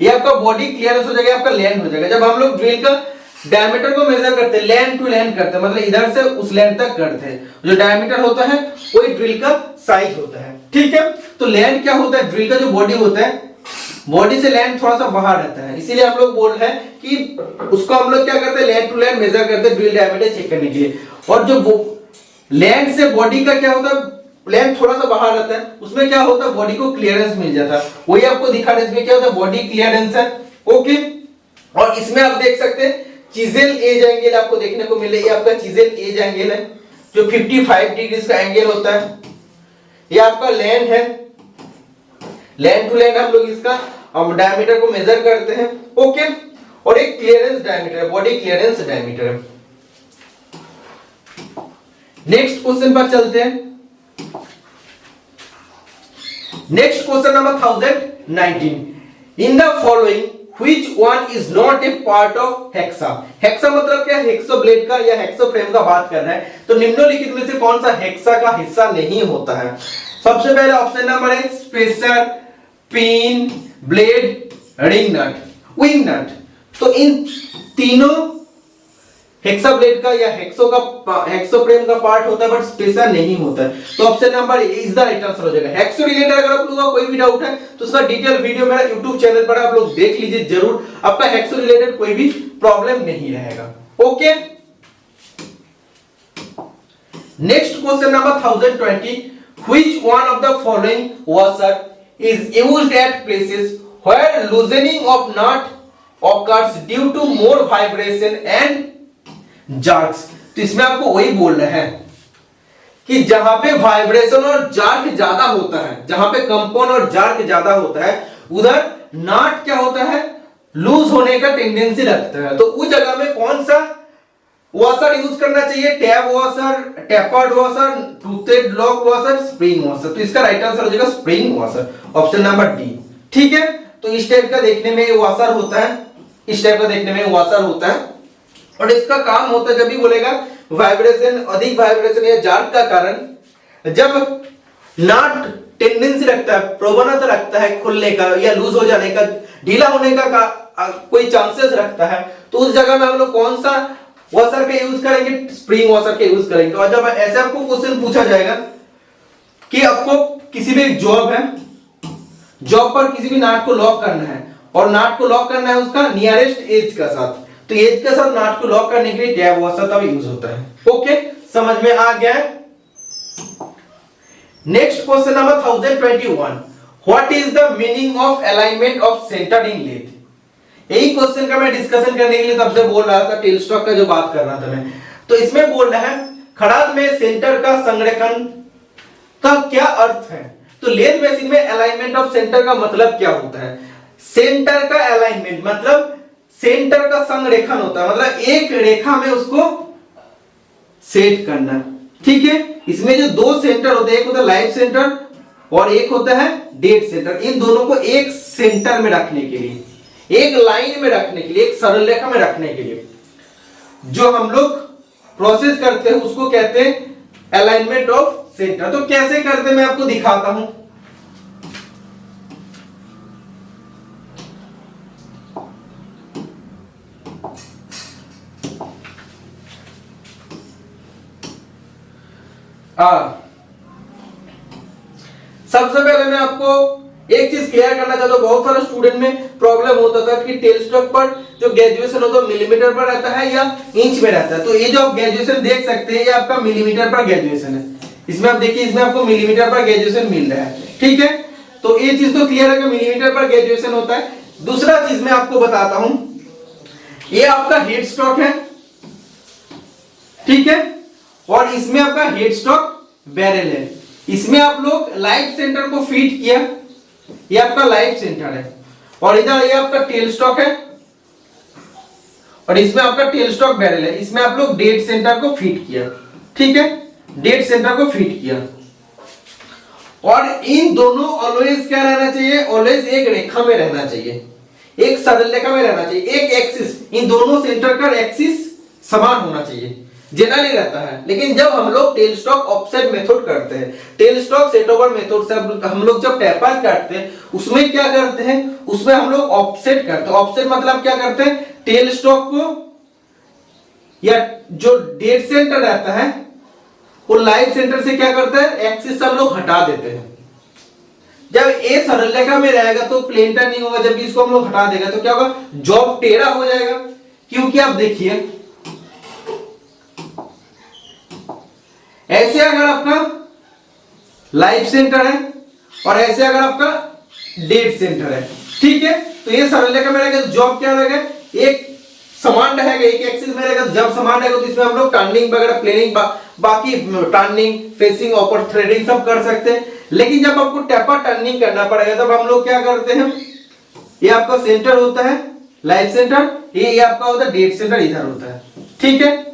ये आपका बॉडी क्लियरेंस हो जाएगा, आपका लेंथ हो जाएगा। जब हम लोग ड्रिल का डायमीटर को मेजर करते हैं, लेंथ टू लेंथ करते हैं, मतलब इधर से उस लेंथ तक करते हैं, जो डायमीटर होता है वही ड्रिल का साइज होता है। ठीक है, तो लेंथ क्या होता है, ड्रिल का जो बॉडी होता है बॉडी से लेंथ थोड़ा सा बाहर रहता है, इसीलिए हम लोग बोल रहे हैं कि उसको हम लोग क्या करते हैं लेंथ टू लेंथ मेजर करते हैं ड्रिल डायमीटर चेक करने के लिए। और जो लेंथ से बॉडी का क्या होता है लेंथ थोड़ा सा बाहर रहता है, उसमें क्या होता है बॉडी को क्लियरेंस मिल जाता है, वही आपको दिखा रहे हैं इसमें क्या होता है बॉडी क्लियरेंस है। ओके, और इसमें आप देख सकते हैं चिजेल एज एंगल आपको देखने को मिले, ये आपका चिजेल एज एंगल है जो 55 डिग्री का एंगल होता है। ये आपका लेंथ है, लेंथ टू लेंथ हम लोग इसका डायमीटर को मेजर करते हैं। ओके, और एक क्लियरेंस डायमीटर है, बॉडी क्लियरेंस डायमीटर है। नेक्स्ट क्वेश्चन पर चलते हैं। Next question number 1019 in the following which one is not a part of hexa. Hexa मतलब क्या, हेक्सो ब्लेड का या हेक्सो फ्रेम का बात कर रहे हैं। तो निम्नलिखित में से कौन सा हेक्सा का हिस्सा नहीं होता है। सबसे पहले ऑप्शन नंबर है स्पेसर, पिन, ब्लेड, रिंग नट। विंग नट। तो इन तीनों हेक्साब्लेड का या हेक्सोप्रेम का पार्ट होता है, बट स्पेसर नहीं होता है। तो option number is the right answer हो जाएगा। हेक्सो रिलेटेड अगर आप लोगों का कोई भी डाउट है तो उसका डिटेल वीडियो मेरा YouTube चैनल पर आप लोग देख लीजिए जरूर, आपका हेक्सो रिलेटेड कोई भी प्रॉब्लम नहीं रहेगा। Okay, next question number 1020, which one of the following washer is used at places where loosening of knot occurs due to more vibration and jerks। तो इसमें आपको वही बोलना है कि जहां पे वाइब्रेशन और जार्क ज्यादा होता है, जहां पे कंपन और जार्क ज्यादा होता है, उधर नॉट क्या होता है, लूज होने का टेंडेंसी रखता है। तो उस जगह में कौन सा वॉशर यूज करना चाहिए? Tap washer, tapered washer, toothed lock washer, spring washer. तो इसका राइट आंसर हो जाएगा spring washer, option number D. ठीक है, तो इस टाइप का देखने में वॉशर होता है, इस टाइप का देखने में वॉशर होता है, और इसका काम होता है जब भी बोलेगा वाइब्रेशन, अधिक वाइब्रेशन या जार्क का कारण, जब नॉट टेंडेंसी रखता है, प्रवणता रखता है खुलने का या लूज हो जाने का, ढीला होने का कोई चांसेस रखता है, तो उस जगह में हम लोग कौन सा वॉशर के यूज करेंगे? स्प्रिंग वॉशर के यूज करेंगे। और जब ऐसे आपको क्वेश्चन पूछा जाएगा कि आपको किसी भी जॉब है, जॉब पर किसी भी नाट को लॉक करना है, और नाट को लॉक करना है उसका नियरेस्ट एज का साथ, तो एज के साथ नाट को लॉक करने के लिए टैब वॉशर तब यूज होता है। ओके, समझ में आ गया है। Next question number 1021, what is the meaning of alignment of centre in lathe? यही क्वेश्चन का मैं डिस्कशन करने के लिए तब से बोल रहा था, टेल स्टॉक का जो बात कर रहा था मैं। तो इसमें बोल रहा है खड़ाद में सेंटर का संरेखन का क्या अर्थ है? तो लेथ मशीन में अलाइनमेंट ऑफ सेंटर का मतलब क्या होता है? सेंटर का अलाइनमेंट मतलब सेंटर का संरेखन होता है, मतलब एक रेखा में उसको सेट करना। ठीक है, इसमें जो दो सेंटर होते हैं, एक होता है लाइव सेंटर और एक होता है डेड सेंटर। इन दोनों को एक सेंटर में रखने के लिए, एक लाइन में रखने के लिए, एक सरल रेखा में रखने के लिए जो हम लोग प्रोसेस करते हैं उसको कहते हैं अलाइनमेंट ऑफ सेंटर। तो कैसे करते हैं मैं आपको दिखाता हूं। सबसे पहले मैं आपको एक चीज क्लियर करना चाहता हूं, बहुत सारे स्टूडेंट में प्रॉब्लम होता था कि टेल स्टॉक पर जो ग्रेजुएशन होता है मिलीमीटर पर रहता है या इंच में रहता है। तो ये जो आप ग्रेजुएशन देख सकते हैं ये आपका मिलीमीटर पर ग्रेजुएशन है। इसमें आप देखिए, इसमें आपको मिलीमीटर पर ग्रेजुएशन मिल रहा है। ठीक है, तो ये चीज तो क्लियर है कि मिलीमीटर पर ग्रेजुएशन होता है। दूसरा चीज मैं आपको बताता हूं, ये आपका हेड स्टॉक है, ठीक है, और इसमें आपका हेड स्टॉक बैरल है। इसमें आप लोग लाइव सेंटर को फीड किया, ये आपका लाइव सेंटर है, और इधर ये आपका टेल स्टॉक है, और इसमें आपका टेल स्टॉक बैरल है। इसमें आप लोग डेड सेंटर को फीड किया, ठीक है, डेड सेंटर को फीड किया। और इन दोनों ऑलवेज क्या रहना चाहिए? ऑलवेज एक रेखा में रहना चाहिए, एक सरल रेखा में रहना चाहिए, एक एक्सिस, इन दोनों सेंटर का एक्सिस समान होना चाहिए, जनरली रहता है। लेकिन जब हम लोग टेल स्टॉक ऑफसेट मेथड करते हैं, tell stock set over method से हम लोग जब टेपर काटते हैं उसमें क्या करते हैं? उसमें हम लोग ऑफसेट करते हैं। ऑफसेट मतलब क्या करते हैं? टेल स्टॉक को या जो डेड सेंटर रहता है वो लाइव सेंटर से क्या करते हैं? एक्सिस हम लोग हटा देते हैं। जब ए सरल रेखा में रहेगा तो प्लेन टर्निंग होगा, जब इसको हम लोग हटा देगा तो क्या होगा? जॉब टेढ़ा हो जाएगा। क्योंकि आप देखिए ऐसे अगर आपका लाइव सेंटर है और ऐसे अगर आपका डेड सेंटर है, ठीक है, तो ये सरल रेखा में रहेगा तो जॉब क्या रहेगा? एक समान रहेगा, एक एक्सिस में रहेगा। जब समान रहेगा तो इसमें हम लोग टर्निंग वगैरह, प्लेनिंग, बाकी टर्निंग, फेसिंग, ऊपर थ्रेडिंग सब कर सकते हैं। लेकिन जब आपको टेपर टर्निंग करना पड़ेगा तब हम लोग क्या करते हैं? ये आपका सेंटर होता है लाइव सेंटर, ये आपका होता है डेड सेंटर, इधर होता है, ठीक है।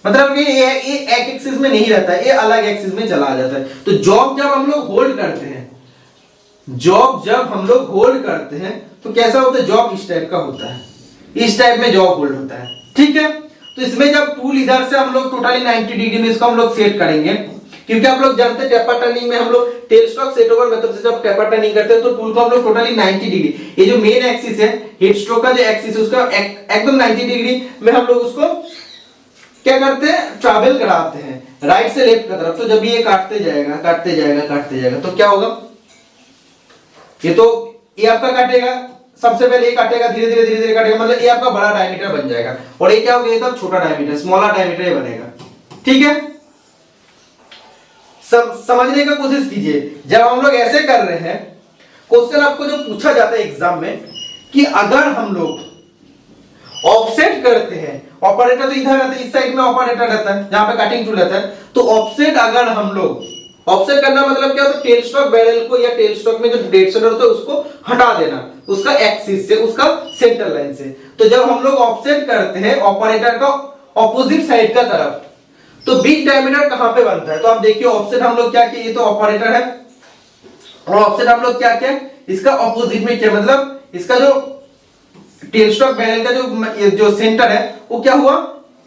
मतलब कि ये एक एक्सिस में नहीं रहता है, ये अलग एक्सिस में चला जाता है। तो जॉब जब हम लोग होल्ड करते हैं, जॉब जब हम लोग होल्ड करते हैं तो कैसा होता है? जॉब इस टाइप का होता है, इस टाइप में जॉब होल्ड होता है, ठीक है। तो इसमें जब टूल इधर से हम लोग टोटली 90 डिग्री में इसको हम लोग सेट करेंगे क्योंकि आप लोग जानते हैं टेपर टर्निंग में हम लोग tail stroke set over method से जब टेपर टर्निंग करते हैं तो टूल को हम लोग टोटली 90 डिग्री, ये जो मेन एक्सिस है हेड स्ट्रोक का जो एक्सिस है उसका एकदम 90 डिग्री में हम लोग उसको क्या करते हैं, ट्रैवल कराते हैं राइट से लेफ्ट की तरफ। तो जब ये काटते जाएगा काटते जाएगा काटते जाएगा तो क्या होगा, ये आपका काटेगा, सबसे पहले ये काटेगा, धीरे धीरे धीरे धीरे काटेगा, मतलब ये आपका बड़ा डायमीटर बन जाएगा और ये क्या होगा, ये तब छोटा डायमीटर स्मॉलर डायमीटर ये बनेगा। ठीक है, समझने का कोशिश कीजिए। जब हम लोग ऐसे कर रहे हैं, क्वेश्चन आपको जो पूछा जाता है एग्जाम में कि अगर हम लोग ऑफसेट करते हैं, ऑपरेटर तो इधर रहता है, इस साइड में ऑपरेटर रहता है जहां पे कटिंग टूल रहता है, तो ऑफसेट अगर हम लोग ऑफसेट करना मतलब क्या होता है, टेल स्ट्रोक बैरल को या टेल स्ट्रोक में जो डेड सेंटर होता है उसको हटा देना उसका एक्सिस से, उसका सेंटर लाइन से। तो जब हम लोग ऑफसेट करते हैं ऑपरेटर का ऑपोजिट साइड का तरफ, तो बिग डायमीटर कहां पे बनता है, तो आप देखिए ऑफसेट हम लोग क्या किए, ये तो ऑपरेटर है और ऑफसेट हम लोग क्या किया, इसका ऑपोजिट में किया, मतलब इसका जो टेल स्ट्रोक बैरल का जो सेंटर है वो क्या हुआ,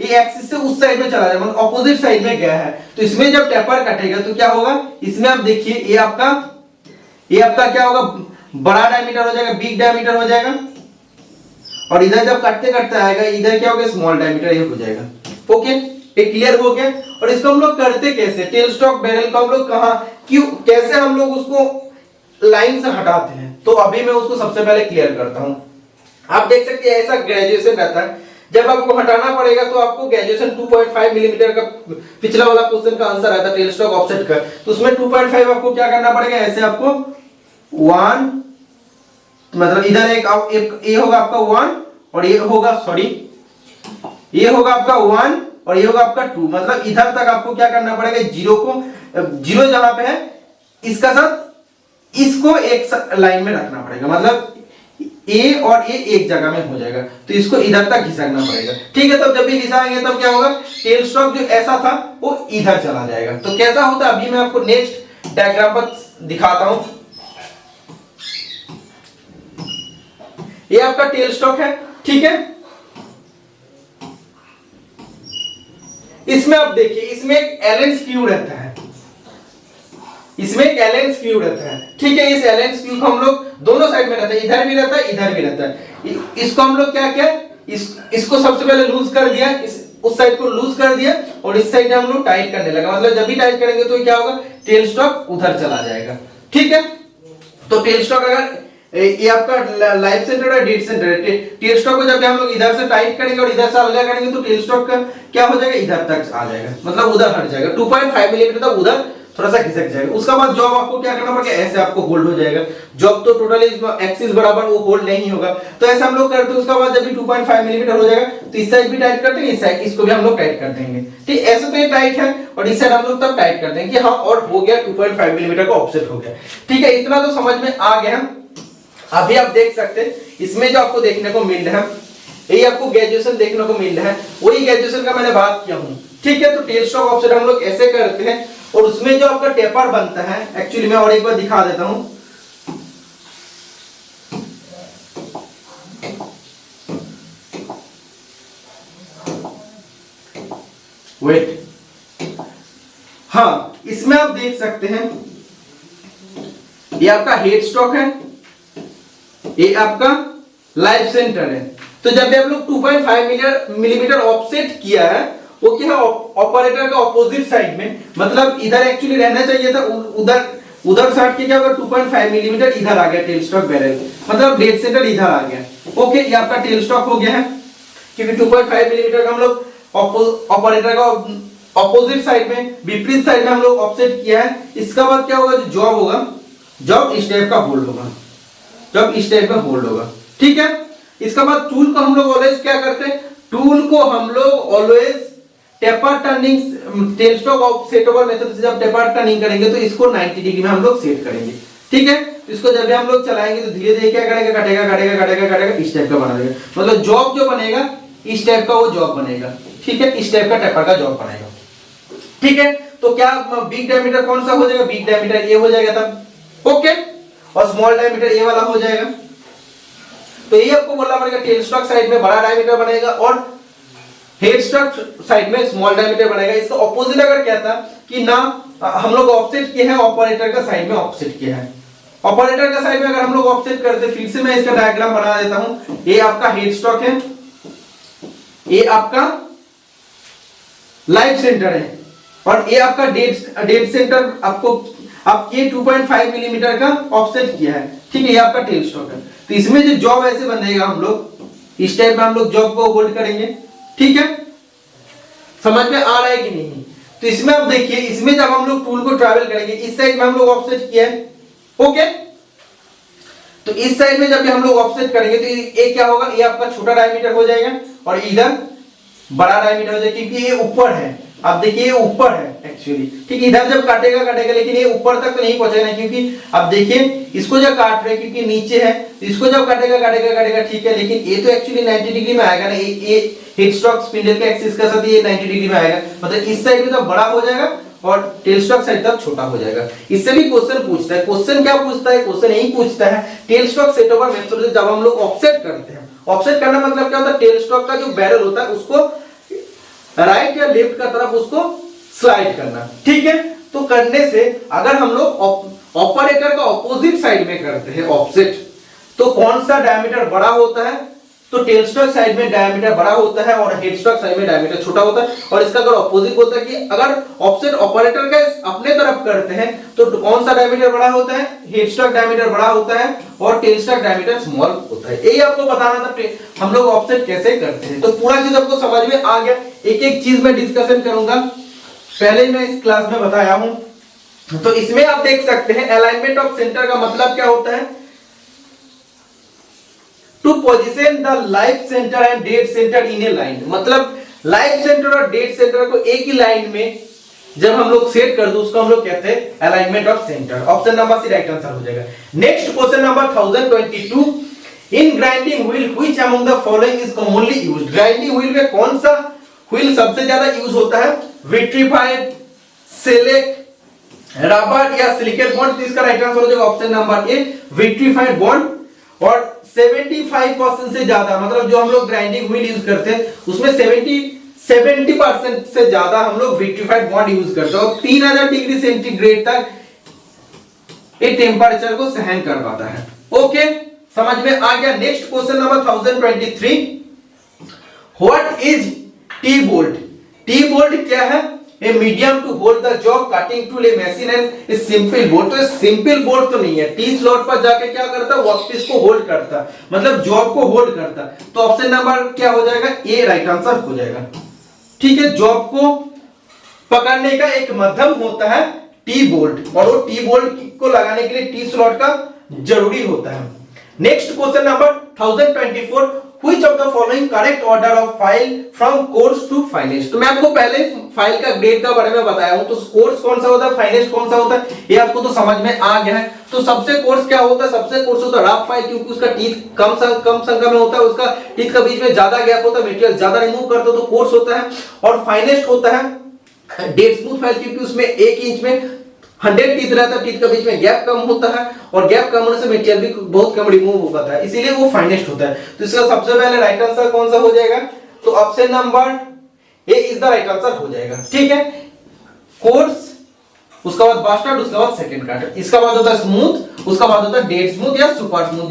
ये एक्सिस से उस साइड में चला जाए, मतलब ऑपोजिट साइड में गया है। तो इसमें जब टेपर कटेगा तो क्या होगा, इसमें आप देखिए ये आपका क्या होगा, बड़ा डायमीटर हो जाएगा, बिग डायमीटर हो जाएगा, और इधर जब काटते काटते आएगा इधर क्या होगा, स्मॉल डायमीटर ये हो जाएगा। ओके, ये क्लियर हो गया। और इसको हम लोग करते कैसे, टेल स्ट्रोक बैरल को हम लोग कहां क्यों कैसे हम लोग उसको लाइन से हटाते हैं, तो अभी मैं उसको सबसे पहले क्लियर करता हूं। आप देख सकते हैं ऐसा ग्रेजुएशन रहता है, जब आपको हटाना पड़ेगा तो आपको ग्रेजुएशन 2.5 मिलीमीटर का पिछला वाला क्वेश्चन का आंसर आता है टेल स्ट्रोक ऑफसेट का, तो उसमें 2.5 आपको क्या करना पड़ेगा, ऐसे आपको 1 मतलब इधर एक ये होगा आपका 1 और ये होगा ये होगा आपका 1 और ये होगा आपका 2, मतलब इधर तक आपको क्या करना पड़ेगा, जीरो जहां पे है इसका साथ इसको एक लाइन में रखना पड़ेगा, मतलब ए और ए एक जगह में हो जाएगा, तो इसको इधर तक घिसकना पड़ेगा। ठीक है, तब जब भी घिसाएंगे तब क्या होगा, टेल स्ट्रोक जो ऐसा था वो इधर चला जाएगा। तो कैसा होता है अभी मैं आपको नेक्स्ट डायग्राम पर दिखाता हूं। ये आपका टेल स्ट्रोक है, ठीक है, इसमें आप देखिए इसमें एक एलन स्क्रू रहता है, इसमें एक एलन स्क्रू रहता है। ठीक है, इस एलन स्क्रू को हम लोग दोनों साइड में रहता है, इधर भी रहता है इधर भी रहता है। इसको हम लोग क्या किया, इसको सबसे पहले लूज कर दिया, उस साइड को लूज कर दिया और इस साइड हम लोग टाइट करने लगा, मतलब जब भी टाइट करेंगे तो क्या होगा, टेल स्ट्रोक उधर चला जाएगा। ठीक है, तो टेल स्ट्रोक अगर ये आपका लाइफ सेंटर है डेड सेंटर है, टेल स्ट्रोक को जब हम लोग इधर से टाइट करेंगे और इधर से अलग करेंगे तो टेल स्ट्रोक का क्या हो जाएगा, इधर तक आ जाएगा, मतलब उधर हट जाएगा 2.5 मिलीमीटर तक उधर थोड़ा सा खिसक जाएगा। उसका बाद जॉब आपको क्या करना पड़ेगा, ऐसे आपको होल्ड हो जाएगा, जॉब तो टोटली एक्सिस बराबर वो होल्ड नहीं होगा, तो ऐसा हम लोग करते हैं। उसका बाद जब भी 2.5 मिलीमीटर हो जाएगा तो इस साइड भी टाइट करते हैं, इस साइड इसको भी हम लोग टाइट कर देंगे। ठीक, ऐसे तो ये टाइट है और इस साइड हम लोग तब टाइट कर देंगे कि हाँ और हो गया 2.5 मिलीमीटर का ऑफसेट हो गया। ठीक है, इतना तो समझ में आ गया। अभी आप देख सकते हैं इसमें जो आपको देखने को मिल रहा है, यही आपको ग्रेजुएशन देखने को मिल रहा है, वही ग्रेजुएशन का मैंने बात किया हूं। ठीक है, तो टेल स्ट्रोक ऑफसेट हम लोग ऐसे करते हैं और उसमें जो आपका टेपर बनता है, एक्चुअली मैं और एक बार दिखा देता हूं। वेट, हाँ, इसमें आप देख सकते हैं ये आपका हेड स्ट्रोक है, ये आपका लाइफ सेंटर है। तो जब भी आप लोग 2.5 मिलीमीटर ऑफसेट किया है वो क्या है, ऑपरेटर का ऑपोजिट साइड में, मतलब इधर एक्चुअली रहना चाहिए था, उधर साइड के क्या होगा 2.5 मिलीमीटर इधर आ गया टेल स्ट्रोक बैरल, मतलब डेड सेंटर इधर आ गया। ओके, ये आपका टेल स्ट्रोक हो गया है, क्योंकि 2.5 मिलीमीटर का हम लोग ऑपरेटर का ऑपोजिट साइड में, विपरीत साइड में हम लोग ऑफसेट किया है। इसका बाद क्या होगा, जो जॉब होगा, जॉब इस टाइप का होल्ड होगा, जब इस टाइप में होल्ड होगा। ठीक है, इसका बाद टूल को हम लोग ऑलवेज क्या करते हैं, टूल को हम लोग always taper turning tail stroke off set over method से जब टेपर टर्निंग करेंगे तो इसको 90 डिग्री में हम लोग सेट करेंगे। ठीक है, तो इसको जब भी हम लोग चलाएंगे तो धीरे धीरे क्या करेगा, कटेगा कटेगा कटेगा कटेगा, इस टाइप का बना देगा, मतलब जॉब जो बनेगा इस टाइप का वो जॉब बनेगा। ठीक है, इस टाइप का टेपर का जॉब बनेगा। ठीक है, तो क्या बिग डायमीटर कौन सा हो जाएगा, बिग डायमीटर ये हो जाएगा तब। ओके, और स्मॉल डायमीटर ये वाला हो जाएगा। तो ये आपको बोलना पड़ेगा, टेल स्ट्रोक साइड में बड़ा डायमीटर बनेगा और हेड स्ट्रोक साइड में स्मॉल डायमीटर बनेगा। इसका ऑपोजिट अगर क्या था, कि ना हम लोग ऑफसेट किए हैं, ऑपरेटर का साइड में ऑफसेट किया है। ऑपरेटर का साइड में अगर हम लोग ऑफसेट करते, फिर से मैं इसका डायग्राम बना देता हूं। ये आपका हेड स्टॉक है, ये आपका लाइफ सेंटर है, और ये आपका डेड सेंटर आपको आपके 2.5 मिलीमीटर का ऑफसेट किया है, ठीक है। ये आपका टेल स्टॉक है। तो इसमें जो जॉब ऐसे बनेगा, हम लोग इस टाइप में हम लोग जॉब को होल्ड करेंगे, ठीक है। समझ में आ रहा है कि नहीं? तो इसमें आप देखिए, इसमें जब हम लोग टूल को ट्रैवल करेंगे, इस साइड में हम लोग ऑफसेट किया है, ओके। तो इस साइड में जब भी हम लोग ऑफसेट करेंगे तो ये क्या होगा, ये आपका छोटा डायमीटर हो जाएगा और इधर बड़ा डायमीटर हो जाएगा, क्योंकि ये ऊपर है। आप देखिए ये ऊपर है एक्चुअली, ठीक है। इधर जब काटेगा लेकिन ये ऊपर तक तो नहीं पहुंचेगा, क्योंकि आप देखिए इसको जब काट रहे हैं क्योंकि नीचे है, तो इसको जब काटेगा ठीक है, लेकिन ये तो एक्चुअली 90 डिग्री में आएगा ना। ये हेड स्टॉक स्पिंडल के एक्सिस के साथ ये 90 डिग्री में आएगा, मतलब इस साइड में तो बड़ा हो जाएगा और टेल स्टॉक साइड तक छोटा हो जाएगा। इससे भी क्वेश्चन पूछता है। क्वेश्चन क्या पूछता है? क्वेश्चन यही पूछता है, tell stock set over method से जब हम लोग ऑफसेट करते हैं, ऑफसेट करना मतलब क्या होता है, टेल स्टॉक का जो बैरल होता है उसको राइट या लेफ्ट का तरफ उसको स्लाइड करना, ठीक है। तो करने से अगर हम लोग ऑपरेटर का ऑपोजिट साइड में करते हैं ऑफसेट, तो कौन सा डायमीटर बड़ा होता है? तो टेल स्टॉक साइड में डायमीटर बड़ा होता है और हेड स्टॉक साइड में डायमीटर छोटा होता है। और इसका अगर ऑपोजिट होता है कि अगर ऑफसेट ऑपरेटर का अपने तरफ करते हैं तो कौन सा डायमीटर बड़ा होता है? हेड स्टॉक डायमीटर बड़ा होता है और टेल स्टॉक डायमीटर स्मॉल होता है। यही आपको बताना था हम लोग ऑफसेट कैसे करते हैं। तो पूरा चीज आपको समझ में आ गया। एक एक चीज में डिस्कशन करूंगा, पहले मैं इस क्लास में बताया हूं। तो इसमें आप देख सकते हैं अलाइनमेंट ऑफ सेंटर का मतलब क्या होता है, to position the life centre and dead centre in a line. मतलब लाइफ सेंटर और डेड सेंटर को एक ही लाइन में जब हम लोग सेट कर दो उसको हम लोग कहते हैं alignment of centre. Option number C right answer हो जाएगा। Next question number 1022, in grinding wheel which among the following is commonly used. Grinding wheel में कौन सा व्हील सबसे ज्यादा यूज होता है? विट्रीफाइड, सेलेक्ट, रबर या सिलिकॉन बॉन्ड। तो इसका राइट आंसर हो जाएगा option number A, vitrified bond. और 75% से ज्यादा, मतलब जो हम लोग ग्राइंडिंग व्हील यूज करते हैं उसमें 70% से ज्यादा हम लोग विट्रीफाइड बॉन्ड यूज करते हैं और 3000 डिग्री सेंटीग्रेड तक ये टेम्परेचर को सहन कर पाता है। ओके, समझ में आ गया। Next question number 1023, what is T bolt. T bolt क्या है? A medium to hold the job cutting tool, a machine and a simple bolt. तो सिंपल बोल्ट तो नहीं है, टी स्लॉट पर जाके क्या करता है, वर्कपीस को होल्ड करता, मतलब जॉब को होल्ड करता। तो ऑप्शन नंबर क्या हो जाएगा? ए राइट आंसर हो जाएगा, ठीक है। जॉब को पकड़ने का एक माध्यम होता है टी बोल्ट, और वो टी बोल्ट को लगाने के लिए टी स्लॉट का जरूरी होता है। Next question number 1024, Which of the following correct order of file from coarse to finest। तो मैं आपको पहले फाइल का ग्रेड का बारे में बताया हूं। तो कोर्स कौन सा होता है, फाइनेस्ट कौन सा होता है, ये आपको तो समझ में आ गया है। तो सबसे कोर्स क्या होता है? सबसे कोर्स होता है रफ फाइल, क्योंकि उसका टीथ कम संख्या में होता है, उसका टीथ का बीच में ज्यादा गैप होता है, मटेरियल ज्यादा रिमूव करते हो तो कोर्स होता है। और फाइनेस्ट होता है डेड स्मूथ फाइल, क्योंकि उसमें 1 इंच में 100 टीथ रहता है, टीथ के बीच में गैप कम होता है और गैप कम होने से मटेरियल भी बहुत कम रिमूव हो पाता है, इसीलिए वो फाइनेस्ट होता है। तो इसका सबसे पहले राइट आंसर कौन सा हो जाएगा? तो option number A is the right answer हो जाएगा, ठीक है। कोर्स, उसका बाद बास्टर्ड, उसका बाद सेकंड कट, इसका बाद होता है स्मूथ, उसका बाद होता है डेड स्मूथ या सुपर स्मूथ,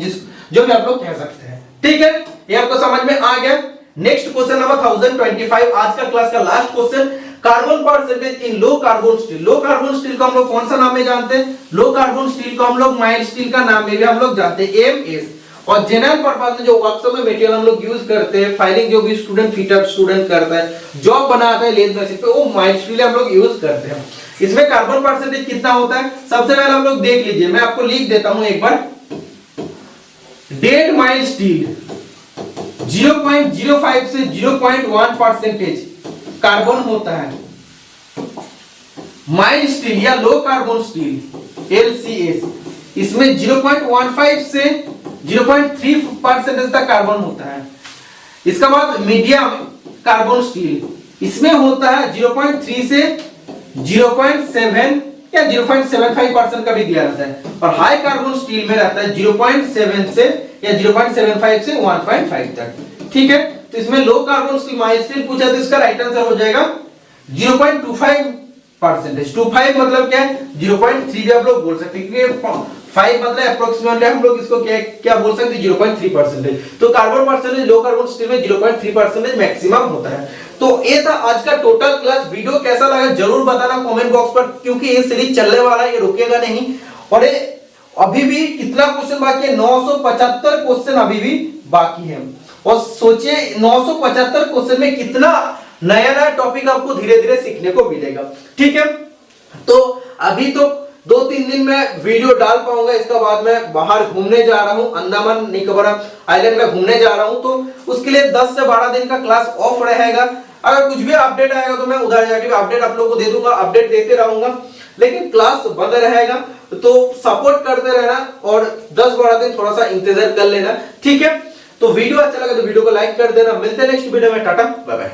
जो भी आप लोग कह सकते हैं, ठीक है। ये आपको समझ में आ गया। नेक्स्ट क्वेश्चन नंबर 1025, आज का क्लास का last question, carbon percentage in low carbon steel. Low carbon steel को हम लोग कौन सा नाम में जानते हैं? लो कार्बन स्टील को हम लोग माइल्ड स्टील का नाम में भी हम लोग जानते हैं, एमएस। और जनरल पर्पस में जो वर्कशॉप में मटेरियल हम लोग यूज करते हैं, फायरिंग जो भी स्टूडेंट फिटर स्टूडेंट करता है, जॉब बनाता है लेंथ मशीन पे, वो माइल्ड स्टील हम लोग यूज करते हैं। इसमें कार्बन परसेंटेज कितना होता है? सबसे पहले हम लोग देख लीजिए, मैं आपको लिख देता हूं एक बार। डेड माइल्ड स्टील 0.05 से 0.1% कार्बन होता है। माइल्ड स्टील या लो कार्बन स्टील LCS, इसमें 0.15 से 0.3% तक कार्बन होता है। इसका बाद मीडियम कार्बन स्टील, इसमें होता है 0.3 से 0.7 या 0.75% का भी दिया रहता है। और हाई कार्बन स्टील में रहता है 0.7 से या 0.75 से 1.5 तक, ठीक है। तो इसमें low carbon steel mild steel पूछा तो इसका राइट आंसर हो जाएगा 0.25 परसेंटेज। 25 मतलब क्या है 0.3 भी आप लोग बोल सकते हैं, क्योंकि 5 मतलब अप्रोक्सीमेटली हम लोग इसको क्या बोल सकते हैं 0.3%। तो carbon percentage low carbon steel में 0.3% मैक्सिमम होता है। तो ये था आज का टोटल क्लास। वीडियो कैसा लगा जरूर बताना कमेंट बॉक्स पर, क्योंकि ये सीरीज चलने वाला है, ये रुकेगा नहीं। और ये अभी भी कितना क्वेश्चन बाकी है, 975 क्वेश्चन अभी भी बाकी है। और सोचिए 975 क्वेश्चन में कितना नया नया टॉपिक आपको धीरे धीरे सीखने को मिलेगा। ठीक है, तो अभी तो 2-3 दिन में वीडियो डाल पाऊंगा, इसका बाद मैं बाहर घूमने जा रहा हूं, अंडमान निकोबार आइलैंड में घूमने जा रहा हूं, तो उसके लिए 10 से 12 दिन का क्लास ऑफ रहेगा। अगर कुछ भी अपडेट आएगा तो मैं उधर जाके अपडेट आप लोगों को दे दूंगा, अपडेट देते रहूंगा, लेकिन क्लास बंद रहेगा। तो सपोर्ट करते रहना और 10-12 दिन थोड़ा सा इंतजार कर लेना। ठीक है, तो वीडियो अच्छा लगा तो वीडियो को लाइक कर देना। मिलते हैं नेक्स्ट वीडियो में, टाटा बाय बाय।